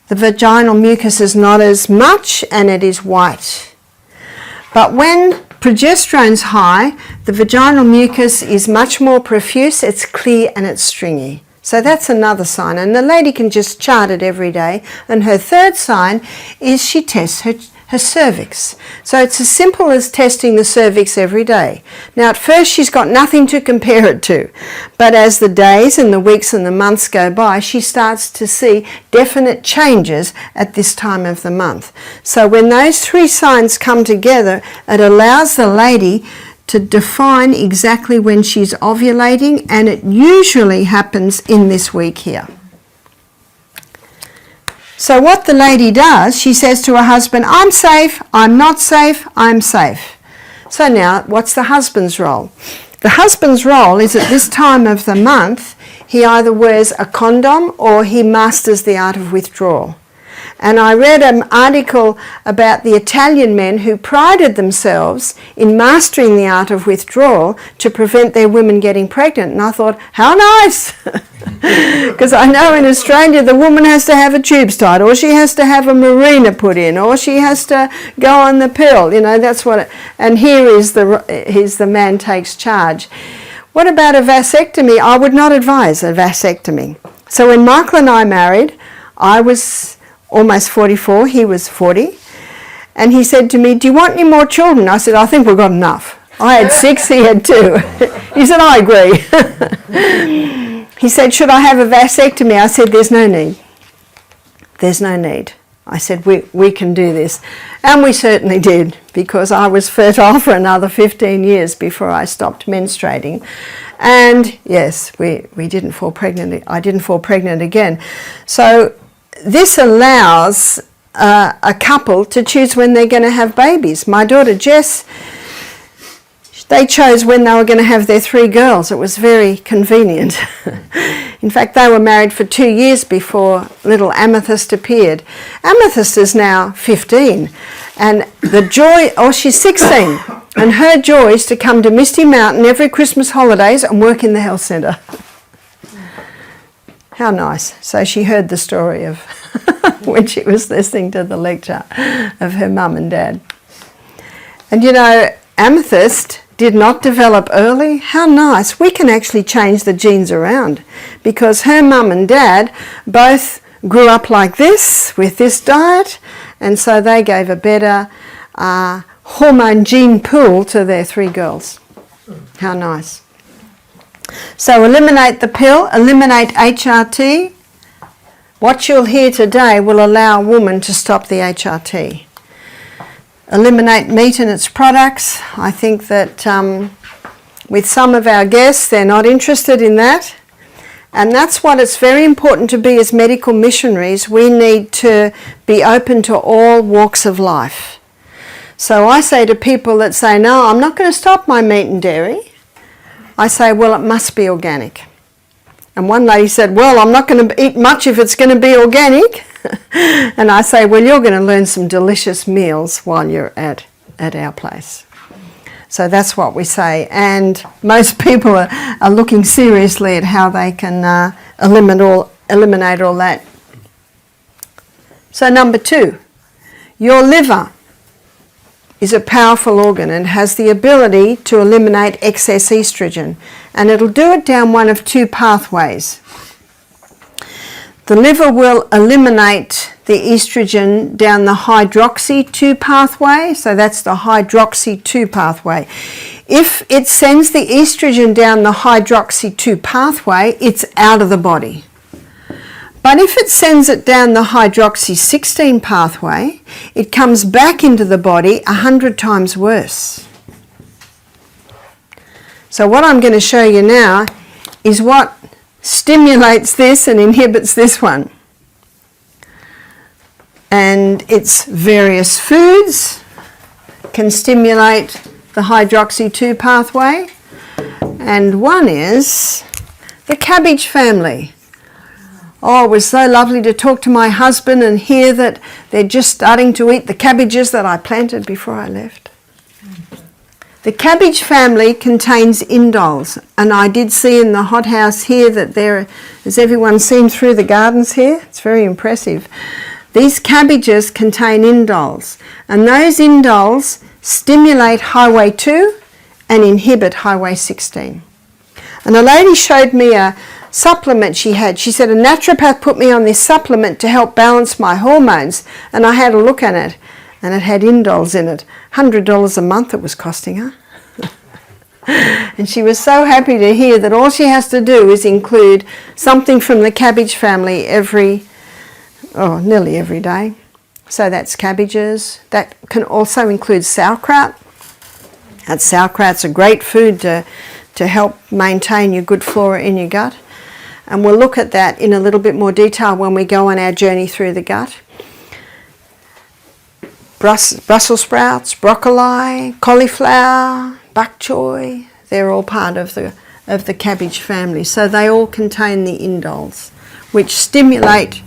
Speaker 1: the vaginal mucus is not as much and it is white. But when progesterone's high, the vaginal mucus is much more profuse, it's clear and it's stringy. So that's another sign, and the lady can just chart it every day. And her third sign is she tests her cervix. So it's as simple as testing the cervix every day. Now at first she's got nothing to compare it to, but as the days and the weeks and the months go by, she starts to see definite changes at this time of the month. So when those three signs come together, it allows the lady to define exactly when she's ovulating, and it usually happens in this week here. So what the lady does, she says to her husband, I'm safe, I'm not safe, I'm safe. So now, what's the husband's role? The husband's role is at this time of the month, he either wears a condom or he masters the art of withdrawal. And I read an article about the Italian men who prided themselves in mastering the art of withdrawal to prevent their women getting pregnant. And I thought, how nice! Because I know in Australia the woman has to have a tubes tied, or she has to have a marina put in, or she has to go on the pill. You know, that's what and here is the man takes charge. What about a vasectomy? I would not advise a vasectomy. So when Michael and I married, I was almost 44, he was 40, and he said to me, do you want any more children? I said, I think we've got enough. I had 6, he had 2. He said, I agree. He said, should I have a vasectomy? I said, there's no need. There's no need. I said, we can do this. And we certainly did, because I was fertile for another 15 years before I stopped menstruating. And yes, we didn't fall pregnant. I didn't fall pregnant again. So this allows a couple to choose when they're going to have babies. My daughter Jess, they chose when they were going to have their 3 girls. It was very convenient. In fact, they were married for 2 years before little Amethyst appeared. Amethyst is now 15, and the joy, she's 16, and her joy is to come to Misty Mountain every Christmas holidays and work in the health centre. How nice. So she heard the story of when she was listening to the lecture of her mum and dad. And you know, Amethyst did not develop early. How nice. We can actually change the genes around, because her mum and dad both grew up like this, with this diet, and so they gave a better hormone gene pool to their 3 girls. How nice. So eliminate the pill, eliminate HRT. What you'll hear today will allow a woman to stop the HRT. Eliminate meat and its products. I think that with some of our guests, they're not interested in that. And that's what it's very important to be as medical missionaries. We need to be open to all walks of life. So I say to people that say, no, I'm not going to stop my meat and dairy. I say, well, it must be organic. And one lady said, well, I'm not going to eat much if it's going to be organic. And I say, well, you're going to learn some delicious meals while you're at our place. So that's what we say. And most people are looking seriously at how they can eliminate all that. So number 2, your liver is a powerful organ and has the ability to eliminate excess estrogen. And it'll do it down one of 2 pathways. The liver will eliminate the estrogen down the hydroxy 2 pathway. So that's the hydroxy 2 pathway. If it sends the estrogen down the hydroxy 2 pathway, it's out of the body. But if it sends it down the hydroxy 16 pathway, it comes back into the body 100 times worse. So what I'm going to show you now is what stimulates this and inhibits this one. And it's various foods can stimulate the hydroxy 2 pathway. And one is the cabbage family. Oh, it was so lovely to talk to my husband and hear that they're just starting to eat the cabbages that I planted before I left. The cabbage family contains indoles, and I did see in the hothouse here that has everyone seen through the gardens here? It's very impressive. These cabbages contain indoles, and those indoles stimulate highway 2 and inhibit highway 16. And a lady showed me a supplement she had. She said a naturopath put me on this supplement to help balance my hormones, and I had a look at it, and it had indoles in it. $100 a month it was costing her. And she was so happy to hear that all she has to do is include something from the cabbage family nearly every day. So that's cabbages. That can also include sauerkraut. And sauerkraut's a great food to help maintain your good flora in your gut. And we'll look at that in a little bit more detail when we go on our journey through the gut. Brussels sprouts, broccoli, cauliflower, bok choy, they're all part of the cabbage family. So they all contain the indoles, which stimulate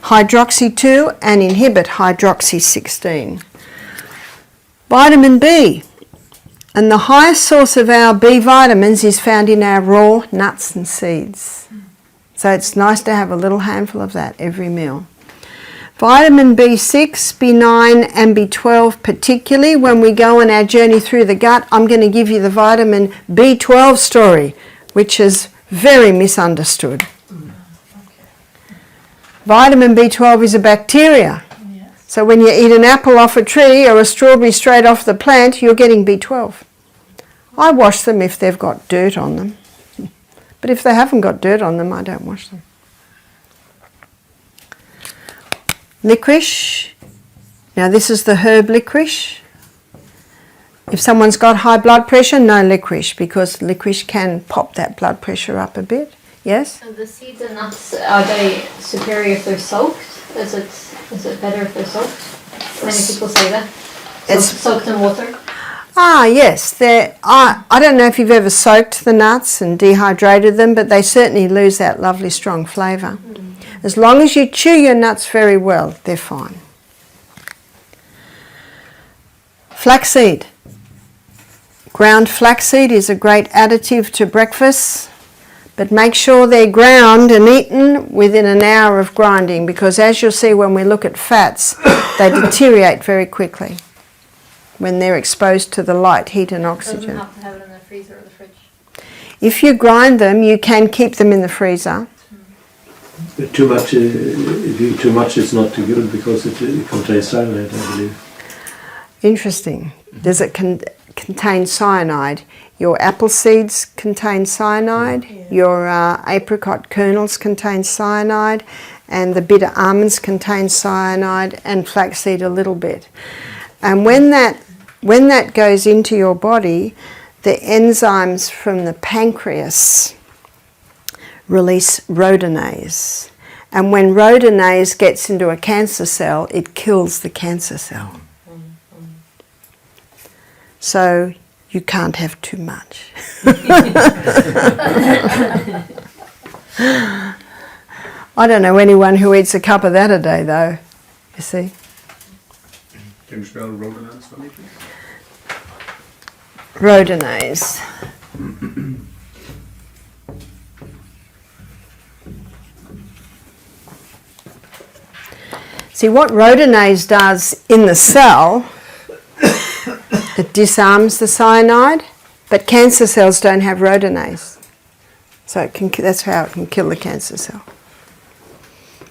Speaker 1: hydroxy 2 and inhibit hydroxy 16. Vitamin B. And the highest source of our B vitamins is found in our raw nuts and seeds. So it's nice to have a little handful of that every meal. Vitamin B6, B9 and B12 particularly. When we go on our journey through the gut, I'm going to give you the vitamin B12 story, which is very misunderstood. Vitamin B12 is a bacteria. Yes. So when you eat an apple off a tree or a strawberry straight off the plant, you're getting B12. I wash them if they've got dirt on them. But if they haven't got dirt on them, I don't wash them. Licorice. Now this is the herb licorice. If someone's got high blood pressure, no licorice, because licorice can pop that blood pressure up a bit. Yes?
Speaker 3: So the seeds and nuts, are they superior if they're soaked? Is it better if they're soaked? Many people say that. Soaked in water?
Speaker 1: Ah, yes. I don't know if you've ever soaked the nuts and dehydrated them, but they certainly lose that lovely strong flavour. As long as you chew your nuts very well, they're fine. Flaxseed. Ground flaxseed is a great additive to breakfast, but make sure they're ground and eaten within an hour of grinding, because as you'll see when we look at fats, they deteriorate very quickly when they're exposed to the light, heat and oxygen.
Speaker 3: Doesn't have to have it in the freezer or the fridge.
Speaker 1: If you grind them, you can keep them in the freezer.
Speaker 4: But too much, if you eat too much, it's not too good because it contains cyanide, I believe.
Speaker 1: Interesting. Does it contain cyanide? Your apple seeds contain cyanide, your apricot kernels contain cyanide, and the bitter almonds contain cyanide, and flaxseed a little bit. And when that goes into your body, the enzymes from the pancreas release rhodonase. And when rhodonase gets into a cancer cell, it kills the cancer cell. So you can't have too much. I don't know anyone who eats a cup of that a day, though, you see.
Speaker 5: Can you spell rhodonase for me, please?
Speaker 1: Rhodonase. See, what rhodonase does in the cell, it disarms the cyanide, but cancer cells don't have rhodonase. So that's how it can kill the cancer cell.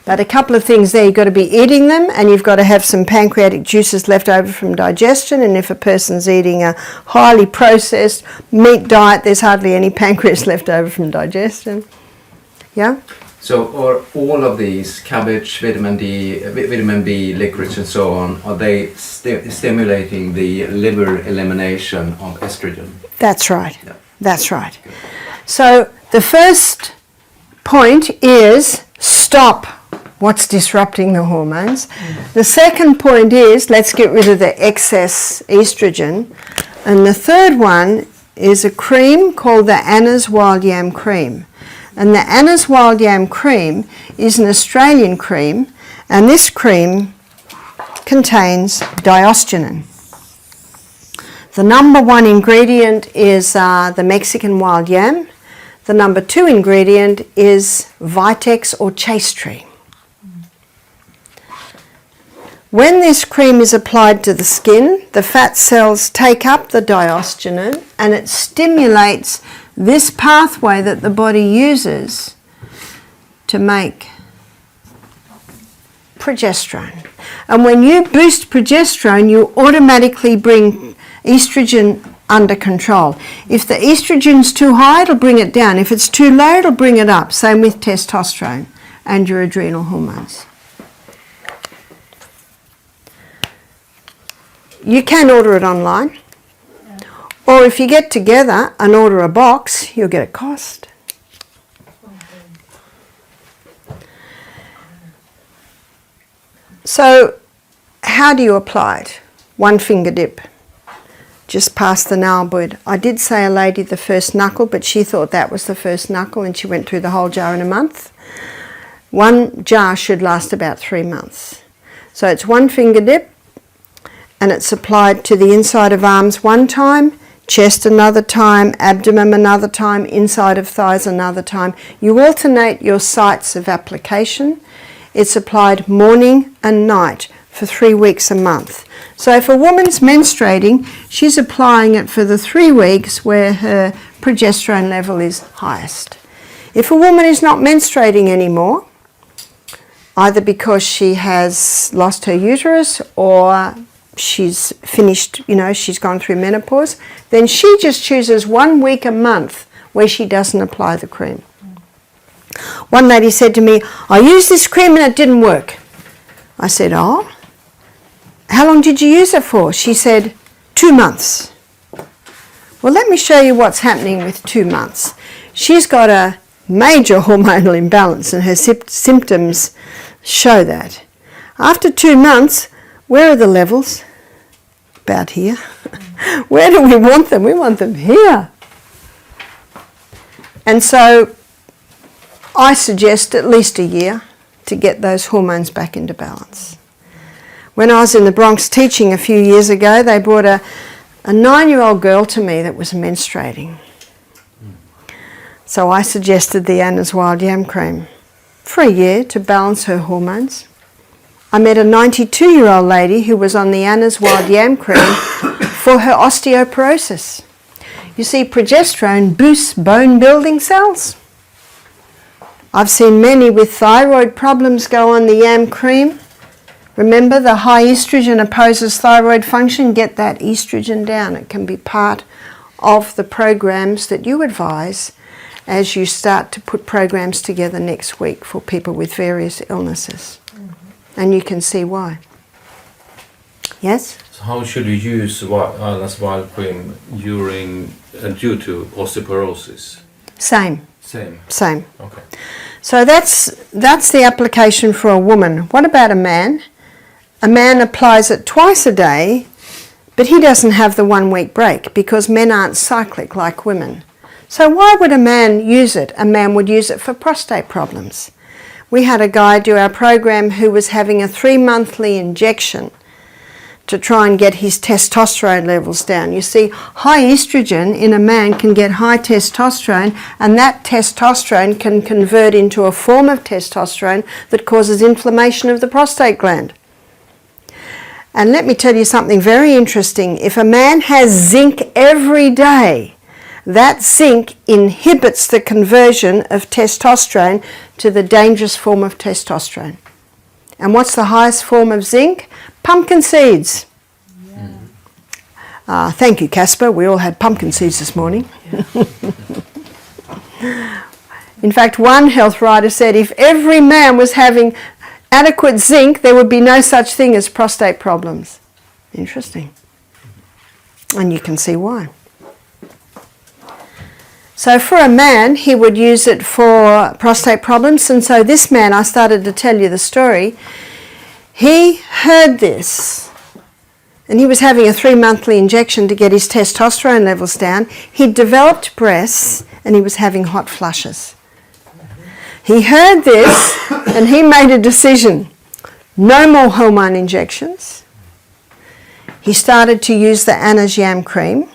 Speaker 1: But a couple of things there, you've got to be eating them, and you've got to have some pancreatic juices left over from digestion, and if a person's eating a highly processed meat diet, there's hardly any pancreas left over from digestion. Yeah?
Speaker 6: So are all of these, cabbage, vitamin D, vitamin B, licorice and so on, are they stimulating the liver elimination of estrogen?
Speaker 1: That's right.
Speaker 6: Yeah.
Speaker 1: That's right. So the first point is stop what's disrupting the hormones. The second point is let's get rid of the excess estrogen. And the third one is a cream called the Anna's Wild Yam Cream. And the Anna's Wild Yam Cream is an Australian cream, and this cream contains diosgenin. The number one ingredient is the Mexican wild yam. The number two ingredient is vitex or chaste tree. When this cream is applied to the skin, the fat cells take up the diosgenin and it stimulates this pathway that the body uses to make progesterone. And when you boost progesterone, you automatically bring estrogen under control. If the estrogen's too high, it'll bring it down. If it's too low, it'll bring it up. Same with testosterone and your adrenal hormones. You can order it online. Or if you get together and order a box, you'll get a cost. So, how do you apply it? One finger dip, just past the nail bed. I did say a lady the first knuckle, but she thought that was the first knuckle and she went through the whole jar in a month. One jar should last about 3 months. So it's one finger dip and it's applied to the inside of arms one time, chest another time, abdomen another time, inside of thighs another time. You alternate your sites of application. It's applied morning and night for 3 weeks a month. So if a woman's menstruating, she's applying it for the 3 weeks where her progesterone level is highest. If a woman is not menstruating anymore, either because she has lost her uterus or she's finished, she's gone through menopause, then she just chooses 1 week a month where she doesn't apply the cream. One lady said to me, I used this cream and it didn't work. I said, oh? How long did you use it for? She said, 2 months. Well, let me show you what's happening with 2 months. She's got a major hormonal imbalance and her symptoms show that. After 2 months, where are the levels? About here. Where do we want them? We want them here. And so I suggest at least a year to get those hormones back into balance. When I was in the Bronx teaching a few years ago, they brought a 9-year-old girl to me that was menstruating. So I suggested the Anna's Wild Yam Cream for a year to balance her hormones. I met a 92-year-old lady who was on the Anna's Wild Yam Cream for her osteoporosis. You see, progesterone boosts bone building cells. I've seen many with thyroid problems go on the yam cream. Remember, the high estrogen opposes thyroid function. Get that estrogen down. It can be part of the programs that you advise as you start to put programs together next week for people with various illnesses. And you can see why. Yes?
Speaker 7: So how should you use Anna's Wild Cream due to osteoporosis?
Speaker 1: Same.
Speaker 7: Same. Okay.
Speaker 1: So that's the application for a woman. What about a man? A man applies it twice a day, but he doesn't have the 1 week break because men aren't cyclic like women. So why would a man use it? A man would use it for prostate problems. We had a guy do our program who was having a 3-monthly injection to try and get his testosterone levels down. You see, high estrogen in a man can get high testosterone, and that testosterone can convert into a form of testosterone that causes inflammation of the prostate gland. And let me tell you something very interesting. If a man has zinc every day, that zinc inhibits the conversion of testosterone to the dangerous form of testosterone. And what's the highest form of zinc? Pumpkin seeds. Yeah. Thank you, Casper. We all had pumpkin seeds this morning. In fact, one health writer said if every man was having adequate zinc, there would be no such thing as prostate problems. Interesting. And you can see why. So for a man, he would use it for prostate problems. And so this man, I started to tell you the story, he heard this. And he was having a 3-monthly injection to get his testosterone levels down. He developed breasts and he was having hot flushes. He heard this and he made a decision. No more hormone injections. He started to use the Anna's Yam Cream.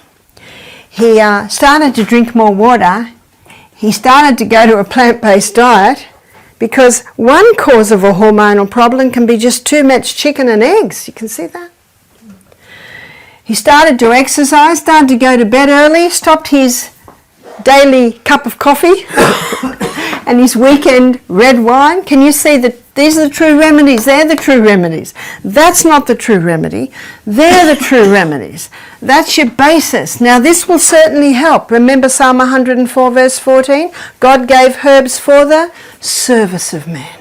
Speaker 1: He started to drink more water. He started to go to a plant-based diet. Because one cause of a hormonal problem can be just too much chicken and eggs. You can see that? He started to exercise, started to go to bed early, stopped his daily cup of coffee and his weekend red wine. Can you see that these are the true remedies? They're the true remedies. That's not the true remedy. They're the true remedies. That's your basis. Now this will certainly help. Remember Psalm 104 verse 14? God gave herbs for the service of man.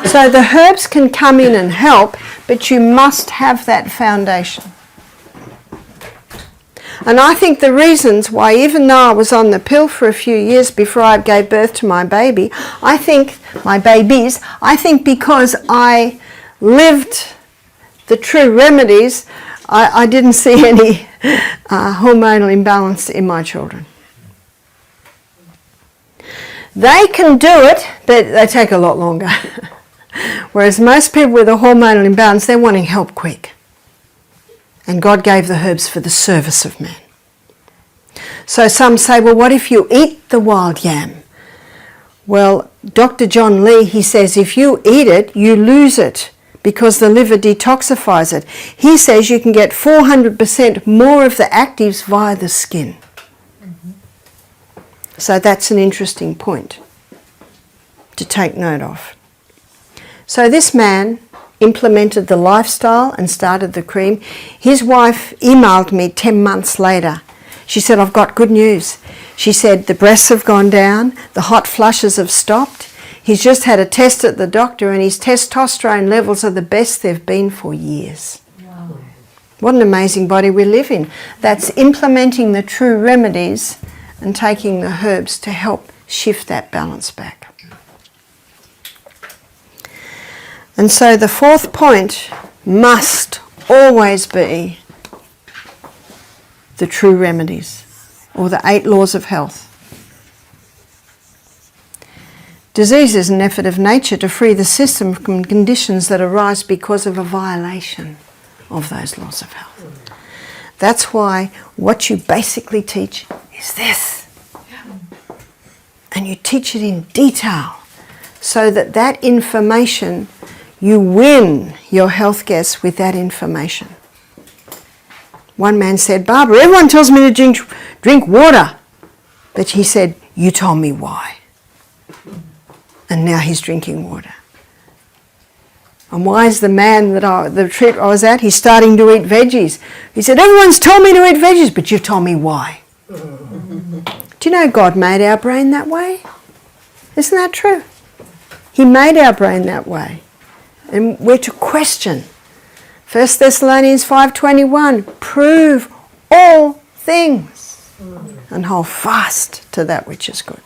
Speaker 1: So the herbs can come in and help, but you must have that foundation. And I think the reasons why, even though I was on the pill for a few years before I gave birth to my baby, I think because I lived the true remedies, I didn't see any hormonal imbalance in my children. They can do it, but they take a lot longer. Whereas most people with a hormonal imbalance, they're wanting help quick. And God gave the herbs for the service of man. So some say, well, what if you eat the wild yam? Well, Dr. John Lee, he says, if you eat it, you lose it because the liver detoxifies it. He says you can get 400% more of the actives via the skin. So that's an interesting point to take note of. So this man implemented the lifestyle and started the cream. His wife emailed me 10 months later. She said, I've got good news. She said, the breasts have gone down, the hot flushes have stopped. He's just had a test at the doctor and his testosterone levels are the best they've been for years. Wow. What an amazing body we live in. That's implementing the true remedies and taking the herbs to help shift that balance back. And so the fourth point must always be the true remedies, or the 8 laws of health. Disease is an effort of nature to free the system from conditions that arise because of a violation of those laws of health. That's why what you basically teach is this. And you teach it in detail so that that information, you win your health guests with that information. One man said, Barbara, everyone tells me to drink water. But he said, you told me why. And now he's drinking water. And why is the man the trip I was at, he's starting to eat veggies. He said, everyone's told me to eat veggies, but you've told me why. Do you know God made our brain that way? Isn't that true? He made our brain that way. And we're to question. 1 Thessalonians 5:21, prove all things and hold fast to that which is good.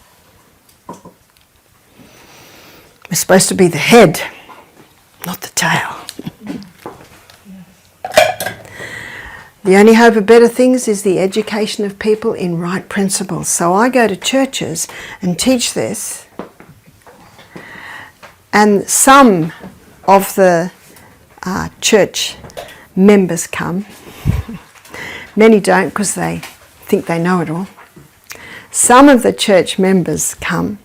Speaker 1: We're supposed to be the head, not the tail. The only hope of better things is the education of people in right principles. So I go to churches and teach this, and some of the church members come. Many don't because they think they know it all. Some of the church members come,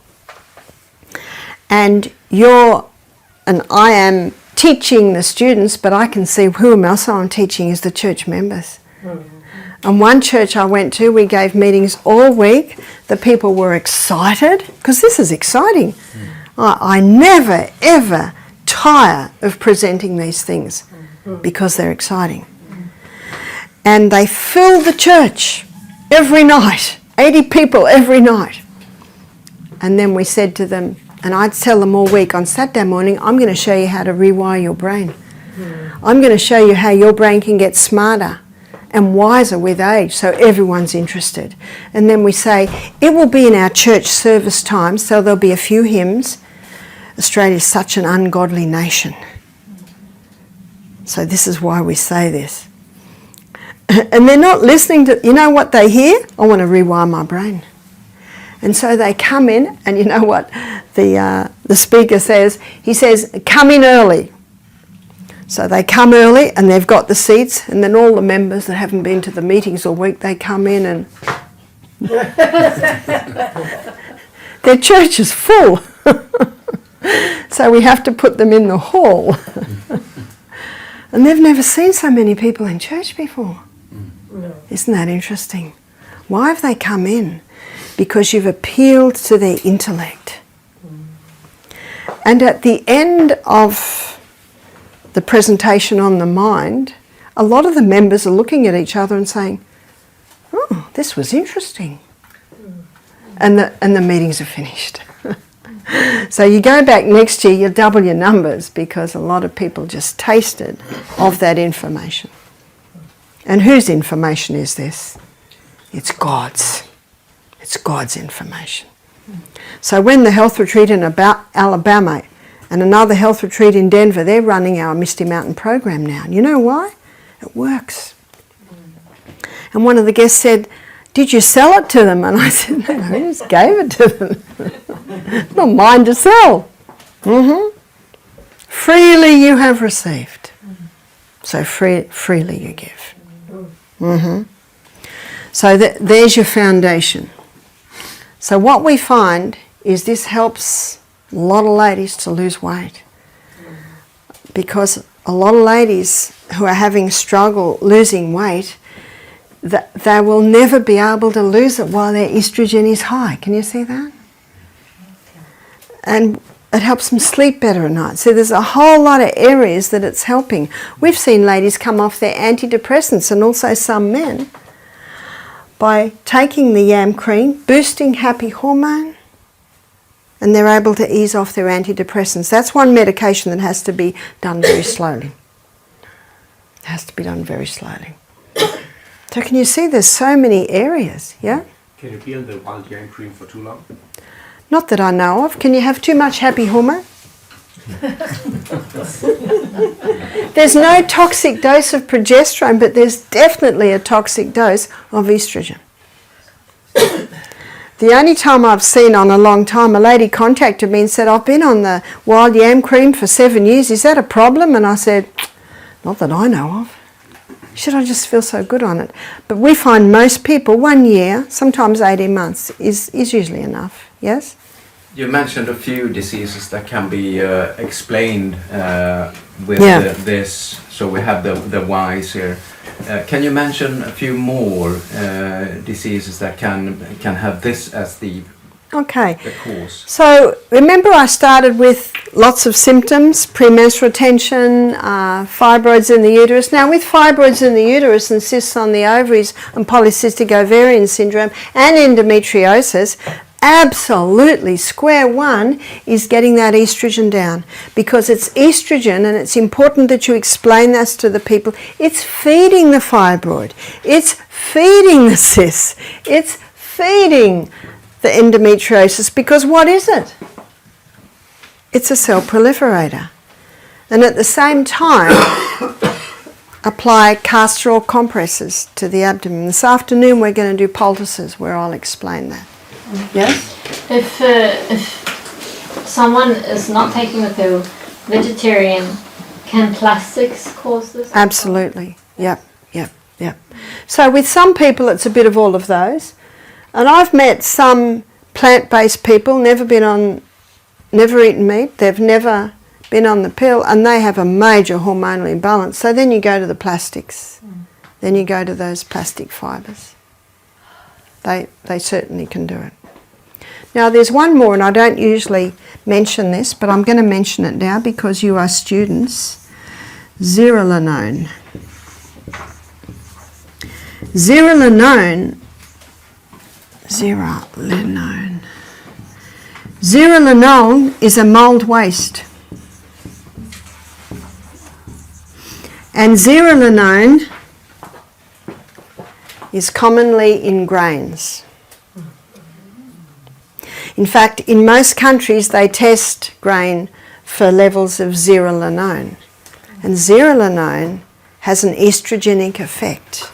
Speaker 1: and I am teaching the students, but I can see who else I'm teaching is the church members. And one church I went to, we gave meetings all week. The people were excited because this is exciting. I never ever tire of presenting these things because they're exciting. And they filled the church every night, 80 people every night. And then we said to them, and I'd tell them all week, on Saturday morning, I'm going to show you how to rewire your brain. I'm going to show you how your brain can get smarter and wiser with age, so everyone's interested. And then we say, it will be in our church service time, so there'll be a few hymns. Australia's such an ungodly nation. So this is why we say this. And they're not listening to, you know what they hear? I want to rewire my brain. And so they come in, and you know what the speaker says? He says, come in early. So they come early, and they've got the seats, and then all the members that haven't been to the meetings all week, they come in and their church is full. So we have to put them in the hall. And they've never seen so many people in church before.
Speaker 8: No.
Speaker 1: Isn't that interesting? Why have they come in? Because you've appealed to their intellect. And at the end of the presentation on the mind, a lot of the members are looking at each other and saying, oh, this was interesting. And the meetings are finished. So you go back next year, you double your numbers because a lot of people just tasted of that information. And whose information is this? It's God's. It's God's information. So when the health retreat in Alabama and another health retreat in Denver, they're running our Misty Mountain program now. And you know why? It works. And one of the guests said, did you sell it to them? And I said, no, I just gave it to them. It's not mine to sell. Freely you have received. So freely you give. So there's your foundation. So what we find is this helps a lot of ladies to lose weight. Because a lot of ladies who are having struggle losing weight, they will never be able to lose it while their estrogen is high. Can you see that? And it helps them sleep better at night. So there's a whole lot of areas that it's helping. We've seen ladies come off their antidepressants, and also some men, by taking the yam cream, boosting happy hormone, and they're able to ease off their antidepressants. That's one medication that has to be done very slowly. It has to be done very slowly. So can you see there's so many areas, yeah?
Speaker 5: Can you be on the wild yam cream for too long?
Speaker 1: Not that I know of. Can you have too much happy hormone? There's no toxic dose of progesterone, but there's definitely a toxic dose of estrogen. The only time I've seen on a long time, a lady contacted me and said, I've been on the wild yam cream for 7 years. Is that a problem? And I said, not that I know of. Should I just feel so good on it? But we find most people 1 year, sometimes 18 months, is usually enough. Yes?
Speaker 6: You mentioned a few diseases that can be explained with this. So we have the whys here. Can you mention a few more diseases that can have this as the cause?
Speaker 1: So remember I started with lots of symptoms, premenstrual tension, fibroids in the uterus. Now with fibroids in the uterus and cysts on the ovaries and polycystic ovarian syndrome and endometriosis, absolutely square one is getting that estrogen down, because it's estrogen, and it's important that you explain this to the people. It's feeding the fibroid, it's feeding the cysts, it's feeding the endometriosis, because what is it? It's a cell proliferator. And at the same time, apply castor oil compresses to the abdomen. This afternoon we're going to do poultices where I'll explain that. Yes?
Speaker 3: If someone is not taking the pill, vegetarian, can plastics cause this?
Speaker 1: Absolutely. Yep. So with some people it's a bit of all of those. And I've met some plant-based people, never eaten meat, they've never been on the pill, and they have a major hormonal imbalance. So then you go to the plastics. Then you go to those plastic fibres. They certainly can do it. Now there's one more, and I don't usually mention this, but I'm going to mention it now because you are students. Zearalenone. Zearalenone is a mold waste. And zearalenone is commonly in grains. In fact, in most countries they test grain for levels of zearalenone. And zearalenone has an estrogenic effect.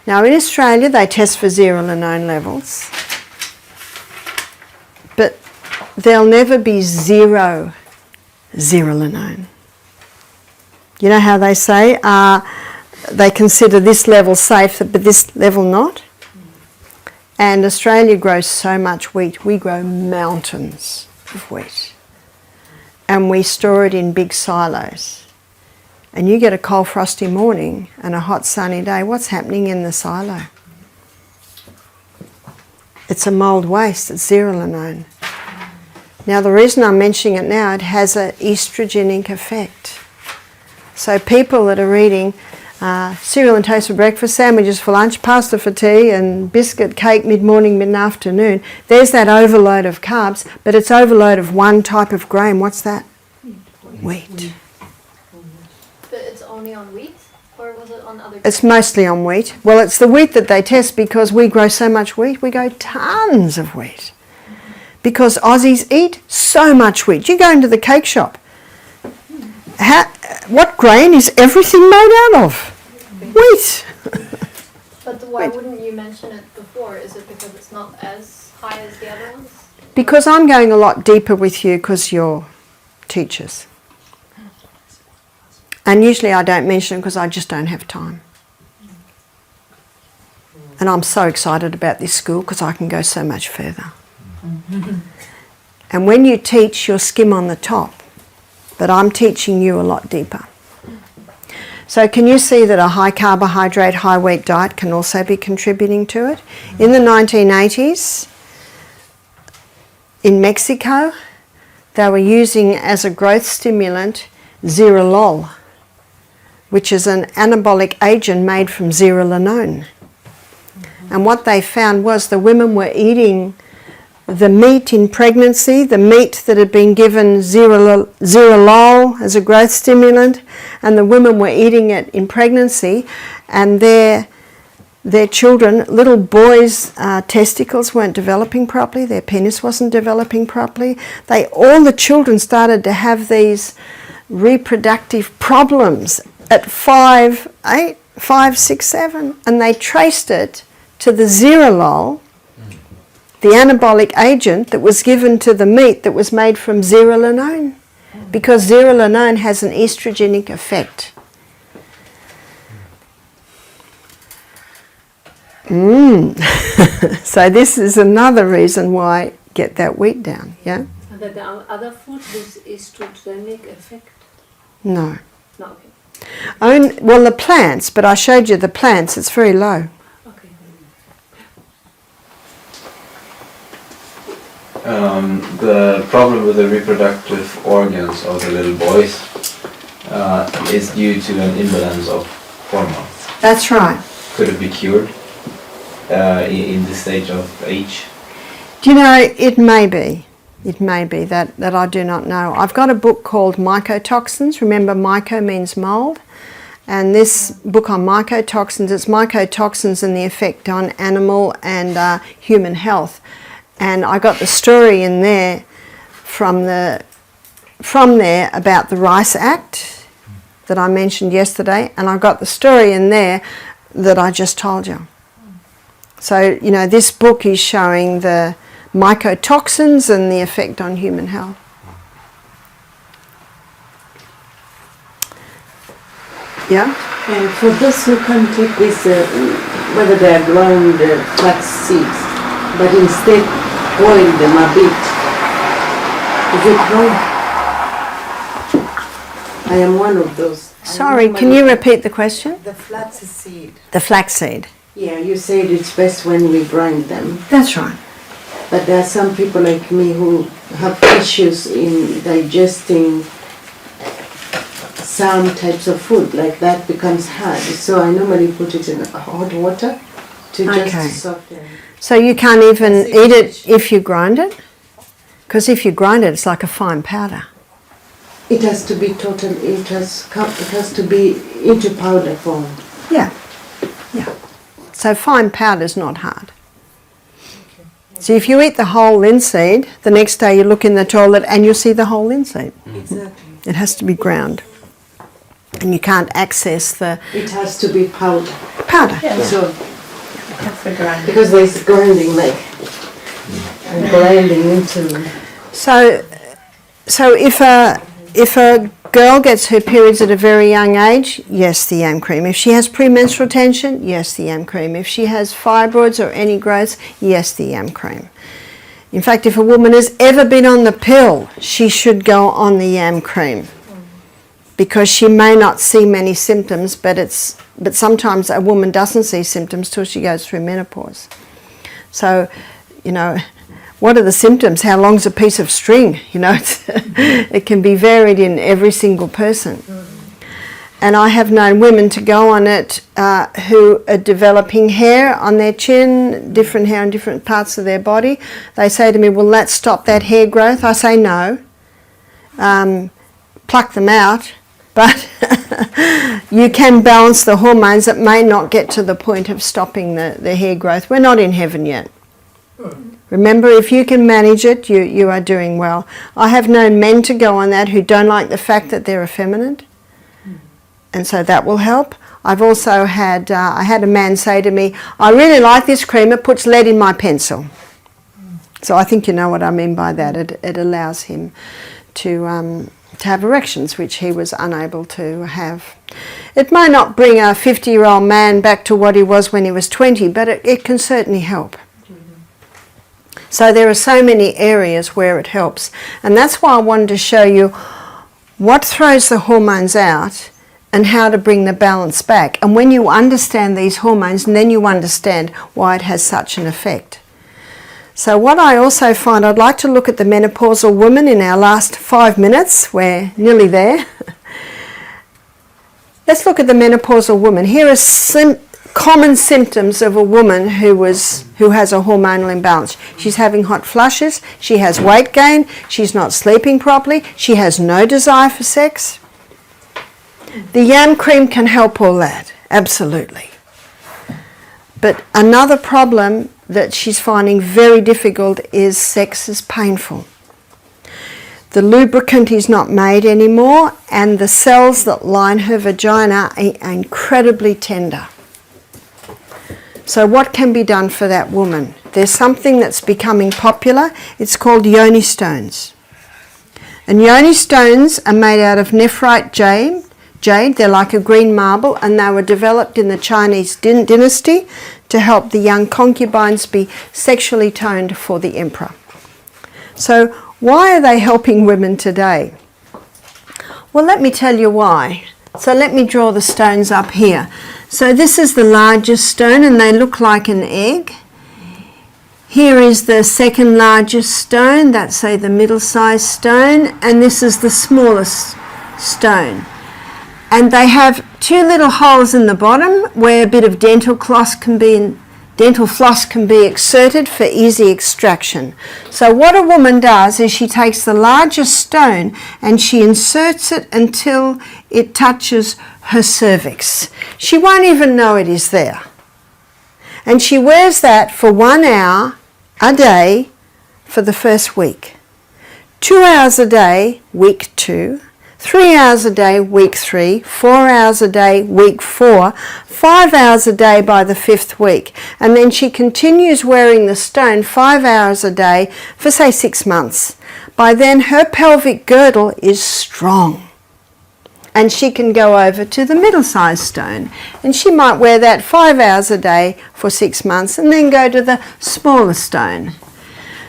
Speaker 1: Now in Australia they test for zearalenone levels, but there'll never be zero zearalenone. You know how they say they consider this level safe but this level not? And Australia grows so much wheat. We grow mountains of wheat. and we store it in big silos. And you get a cold frosty morning and a hot sunny day, what's happening in the silo? It's a mould waste, it's zearalenone. Now the reason I'm mentioning it now, it has an estrogenic effect. So people that are eating cereal and toast for breakfast, sandwiches for lunch, pasta for tea and biscuit, cake mid-morning, mid-afternoon, there's that overload of carbs, but it's overload of one type of grain. What's that? Wheat.
Speaker 3: But it's only on wheat, or was it on other?
Speaker 1: It's mostly on wheat. Well, it's the wheat that they test because we grow so much wheat. We grow tons of wheat. Because Aussies eat so much wheat. You go into the cake shop. What grain is everything made out of? Wheat.
Speaker 3: But why wouldn't you mention it before? Is it because it's not as high as the other ones?
Speaker 1: Because I'm going a lot deeper with you because you're teachers. And usually I don't mention it because I just don't have time. And I'm so excited about this school because I can go so much further. And when you teach, you'll skim on the top. But I'm teaching you a lot deeper. So can you see that a high carbohydrate, high wheat diet can also be contributing to it? In the 1980s, in Mexico, they were using as a growth stimulant zearalenone, which is an anabolic agent made from zearalenone. And what they found was the women were eating the meat in pregnancy, the meat that had been given zearalenone as a growth stimulant, and the women were eating it in pregnancy, and their children, little boys' testicles weren't developing properly, their penis wasn't developing properly. All the children started to have these reproductive problems at 5, 6, 7, and they traced it to the zearalenone, the anabolic agent that was given to the meat that was made from zearalenone, because zearalenone has an estrogenic effect. So this is another reason why get that wheat down, yeah?
Speaker 8: Are there other food with estrogenic effect?
Speaker 1: No.
Speaker 8: No, okay.
Speaker 1: Well, the plants, but I showed you the plants, it's very low.
Speaker 8: Okay.
Speaker 6: The problem with the reproductive organs of the little boys is due to an imbalance of hormones.
Speaker 1: That's right.
Speaker 6: Could it be cured in this stage of age?
Speaker 1: Do you know, it may be. It may be that I do not know. I've got a book called Mycotoxins. Remember, myco means mould. And this book on mycotoxins, it's mycotoxins and the effect on animal and human health. And I got the story in there from there about the Rice Act that I mentioned yesterday, and I got the story in there that I just told you. So, you know, this book is showing the mycotoxins and the effect on human health. Yeah?
Speaker 9: And for those who can't take this, whether they are growing the flax seeds, but instead boil them a bit, is it wrong? I am one of those.
Speaker 1: Sorry, can you repeat the question?
Speaker 9: The flax seed.
Speaker 1: The flaxseed.
Speaker 9: Yeah, you said it's best when we grind them.
Speaker 1: That's right.
Speaker 9: But there are some people like me who have issues in digesting some types of food, like that becomes hard. So I normally put it in hot water to just soften.
Speaker 1: So you can't even eat it if you grind it? Because if you grind it, it's like a fine powder.
Speaker 9: It has to be total, it has to be into powder form.
Speaker 1: Yeah, yeah. So fine powder is not hard. So if you eat the whole linseed, the next day you look in the toilet and you'll see the whole linseed.
Speaker 9: Exactly.
Speaker 1: It has to be ground. And you can't access the...
Speaker 9: It has to be powder.
Speaker 1: Powder.
Speaker 2: Yeah.
Speaker 9: So,
Speaker 2: That's the grind.
Speaker 9: because there's grinding like, and grinding into...
Speaker 1: So if a girl gets her periods at a very young age, yes, the yam cream. If she has premenstrual tension, yes, the yam cream. If she has fibroids or any growths, yes, the yam cream. In fact, if a woman has ever been on the pill, she should go on the yam cream, because she may not see many symptoms, but sometimes a woman doesn't see symptoms till she goes through menopause. So, you know, what are the symptoms? How long's a piece of string? You know, it can be varied in every single person. And I have known women to go on it who are developing hair on their chin, different hair on different parts of their body. They say to me, will that stop that hair growth? I say no. Pluck them out. But you can balance the hormones that may not get to the point of stopping the hair growth. We're not in heaven yet. Remember, if you can manage it, you are doing well. I have known men to go on that who don't like the fact that they're effeminate. And so that will help. I've also had, I had a man say to me, I really like this cream, it puts lead in my pencil. So I think you know what I mean by that. It allows him to have erections, which he was unable to have. It may not bring a 50-year-old man back to what he was when he was 20, but it can certainly help. So there are so many areas where it helps. And that's why I wanted to show you what throws the hormones out and how to bring the balance back. And when you understand these hormones, then you understand why it has such an effect. So what I also find, I'd like to look at the menopausal woman in our last 5 minutes. We're nearly there. Let's look at the menopausal woman. Here are common symptoms of a woman who has a hormonal imbalance. She's having hot flushes, she has weight gain, she's not sleeping properly, she has no desire for sex. The yam cream can help all that, absolutely. But another problem that she's finding very difficult is sex is painful. The lubricant is not made anymore, and the cells that line her vagina are incredibly tender. So what can be done for that woman? There's something that's becoming popular. It's called yoni stones. And yoni stones are made out of nephrite jade. They're like a green marble, and they were developed in the Chinese dynasty to help the young concubines be sexually toned for the emperor. So why are they helping women today? Well, let me tell you why. So let me draw the stones up here. So this is the largest stone, and they look like an egg. Here is the second largest stone, that's say the middle-sized stone, and this is the smallest stone. And they have two little holes in the bottom where a bit of dental floss can be exerted for easy extraction. So what a woman does is she takes the largest stone and she inserts it until it touches her cervix. She won't even know it is there. And she wears that for 1 hour a day for the first week. 2 hours a day, week 2. 3 hours a day, week 3, 4 hours a day, week 4, 5 hours a day by the 5th week. And then she continues wearing the stone 5 hours a day for say 6 months. By then her pelvic girdle is strong. And she can go over to the middle-sized stone. And she might wear that 5 hours a day for 6 months and then go to the smaller stone.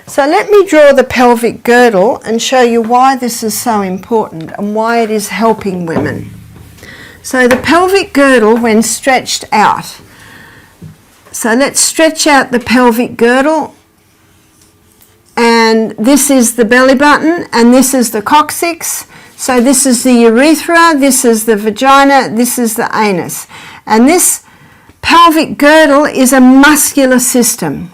Speaker 1: So let me draw the pelvic girdle and show you why this is so important and why it is helping women. So the pelvic girdle when stretched out. So let's stretch out the pelvic girdle, and this is the belly button and this is the coccyx. So this is the urethra, this is the vagina, this is the anus. And this pelvic girdle is a muscular system.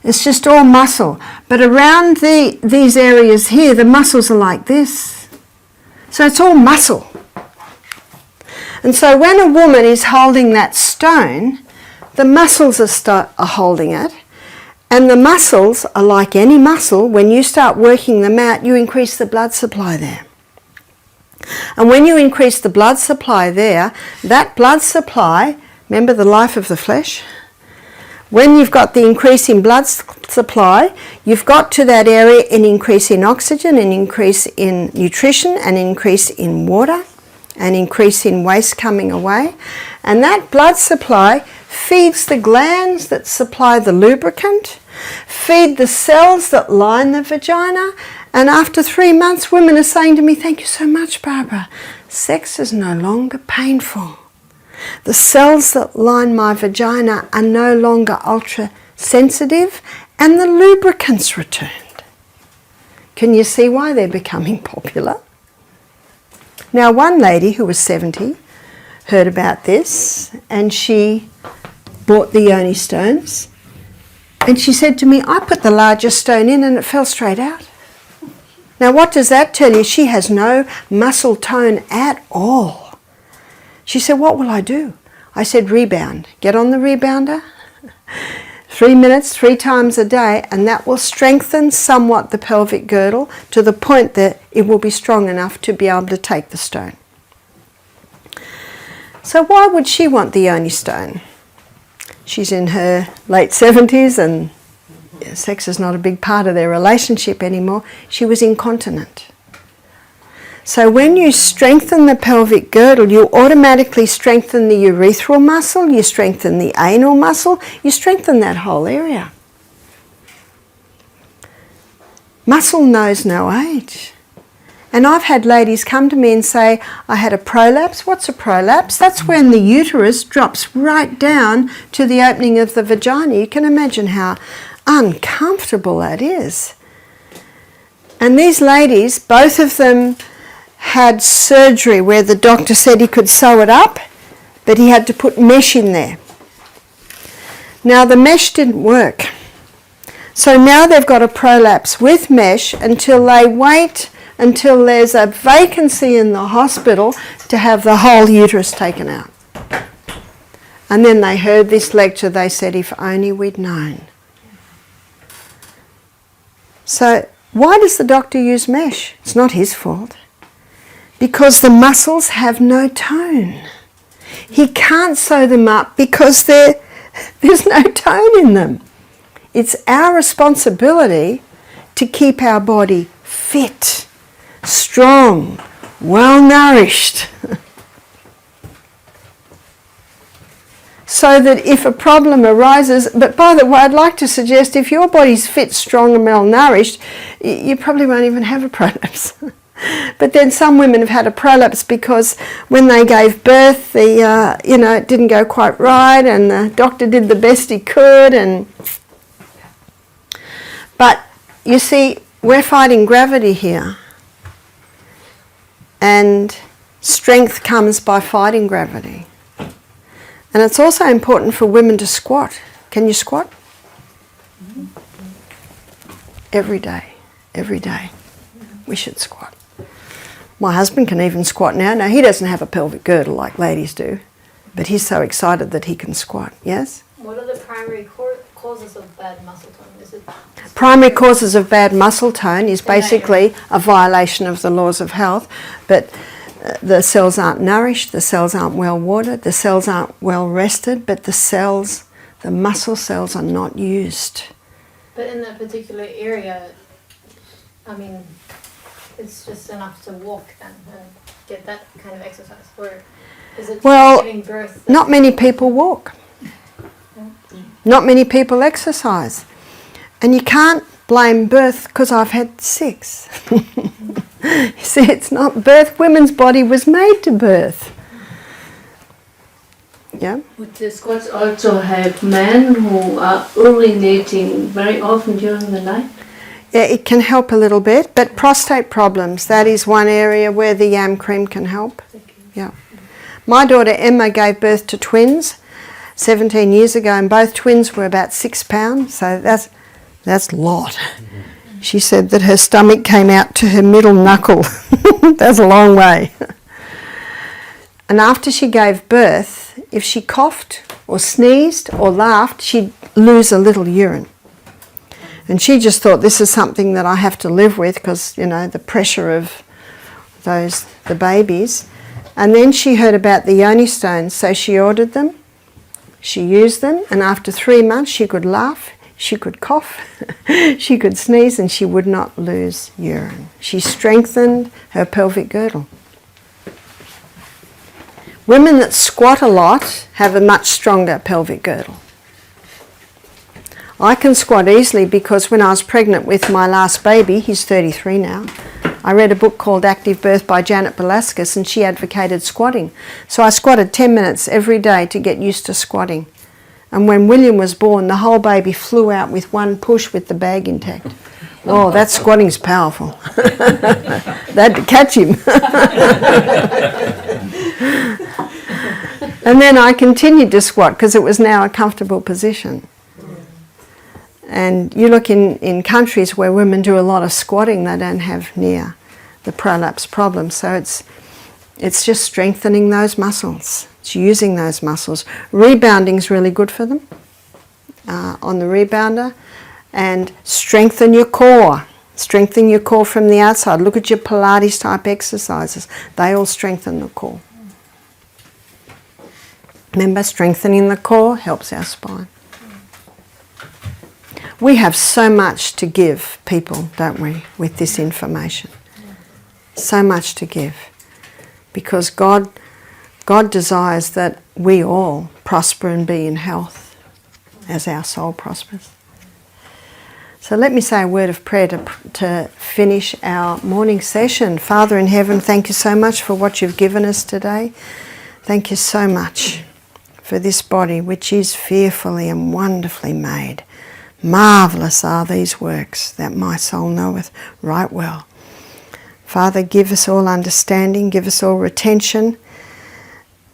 Speaker 1: It's just all muscle. But around these areas here, the muscles are like this. So it's all muscle. And so when a woman is holding that stone, the muscles are holding it. And the muscles are like any muscle. When you start working them out, you increase the blood supply there. And when you increase the blood supply there, that blood supply, remember the life of the flesh? When you've got the increase in blood supply, you've got to that area an increase in oxygen, an increase in nutrition, an increase in water, an increase in waste coming away. And that blood supply feeds the glands that supply the lubricant. feed the cells that line the vagina, and after 3 months women are saying to me, "Thank you so much, Barbara. Sex is no longer painful. The cells that line my vagina are no longer ultra sensitive and the lubricant's returned." Can you see why they're becoming popular? Now, one lady who was 70 heard about this and she bought the yoni stones, and she said to me, "I put the largest stone in and it fell straight out." Now, what does that tell you? She has no muscle tone at all. She said, "What will I do?" I said, "Rebound. Get on the rebounder. 3 minutes, 3 times a day, and that will strengthen somewhat the pelvic girdle to the point that it will be strong enough to be able to take the stone." So why would she want the yoni stone? She's in her late 70s and sex is not a big part of their relationship anymore. She was incontinent. So when you strengthen the pelvic girdle, you automatically strengthen the urethral muscle, you strengthen the anal muscle, you strengthen that whole area. Muscle knows no age. And I've had ladies come to me and say, "I had a prolapse." What's a prolapse? That's when the uterus drops right down to the opening of the vagina. You can imagine how uncomfortable that is. And these ladies, both of them had surgery where the doctor said he could sew it up, but he had to put mesh in there. Now the mesh didn't work. So now they've got a prolapse with mesh until they wait until there's a vacancy in the hospital to have the whole uterus taken out. And then they heard this lecture, they said, "If only we'd known." So why does the doctor use mesh? It's not his fault. Because the muscles have no tone. He can't sew them up because there's no tone in them. It's our responsibility to keep our body fit, strong, well-nourished. So that if a problem arises, but by the way, I'd like to suggest if your body's fit, strong and well-nourished, you probably won't even have a prolapse. But then some women have had a prolapse because when they gave birth, it didn't go quite right, and the doctor did the best he could. But you see, we're fighting gravity here, and strength comes by fighting gravity. And it's also important for women to squat. Can you squat? Every day, every day. We should squat. My husband can even squat now. Now, he doesn't have a pelvic girdle like ladies do, but he's so excited that he can squat. Yes?
Speaker 3: What are the primary causes of bad muscle tone?
Speaker 1: Primary causes of bad muscle tone is basically a violation of the laws of health, but the cells aren't nourished, the cells aren't well watered, the cells aren't well rested, but the muscle cells are not used.
Speaker 3: But in that particular area, I mean, it's just enough to walk then and get that kind of exercise, or is it giving birth?
Speaker 1: Not many people walk. Not many people exercise. And you can't blame birth because I've had 6. You see, it's not birth. Women's body was made to birth. Yeah?
Speaker 9: Would the squats also have men who are urinating very often during the night?
Speaker 1: Yeah, it can help a little bit, but prostate problems, that is one area where the yam cream can help. Yeah. My daughter Emma gave birth to twins 17 years ago, and both twins were about 6 pounds, so that's a lot. She said that her stomach came out to her middle knuckle. That's a long way. And after she gave birth, if she coughed or sneezed or laughed, she'd lose a little urine. And she just thought, this is something that I have to live with because, the pressure of the babies. And then she heard about the yoni stones, so she ordered them. She used them, and after 3 months she could laugh, she could cough, she could sneeze, and she would not lose urine. She strengthened her pelvic girdle. Women that squat a lot have a much stronger pelvic girdle. I can squat easily because when I was pregnant with my last baby, he's 33 now, I read a book called Active Birth by Janet Velasquez, and she advocated squatting. So I squatted 10 minutes every day to get used to squatting. And when William was born, the whole baby flew out with one push with the bag intact. Oh, that squatting's powerful. They had to catch him. And then I continued to squat because it was now a comfortable position. And you look in countries where women do a lot of squatting, they don't have near the prolapse problem. So it's just strengthening those muscles. It's using those muscles. Rebounding is really good for them on the rebounder. And strengthen your core. Strengthen your core from the outside. Look at your Pilates type exercises. They all strengthen the core. Remember, strengthening the core helps our spine. We have so much to give people, don't we, with this information. So much to give. Because God desires that we all prosper and be in health as our soul prospers. So let me say a word of prayer to finish our morning session. Father in heaven, thank you so much for what you've given us today. Thank you so much for this body which is fearfully and wonderfully made. Marvellous are these works that my soul knoweth right well. Father, give us all understanding, give us all retention,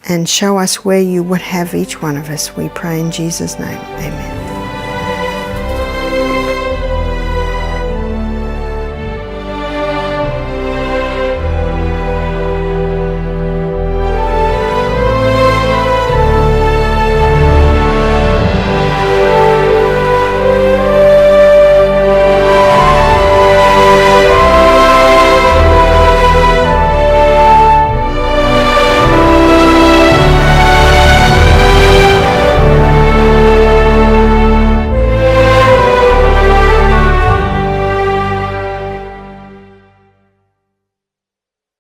Speaker 1: and show us where you would have each one of us. We pray in Jesus' name. Amen.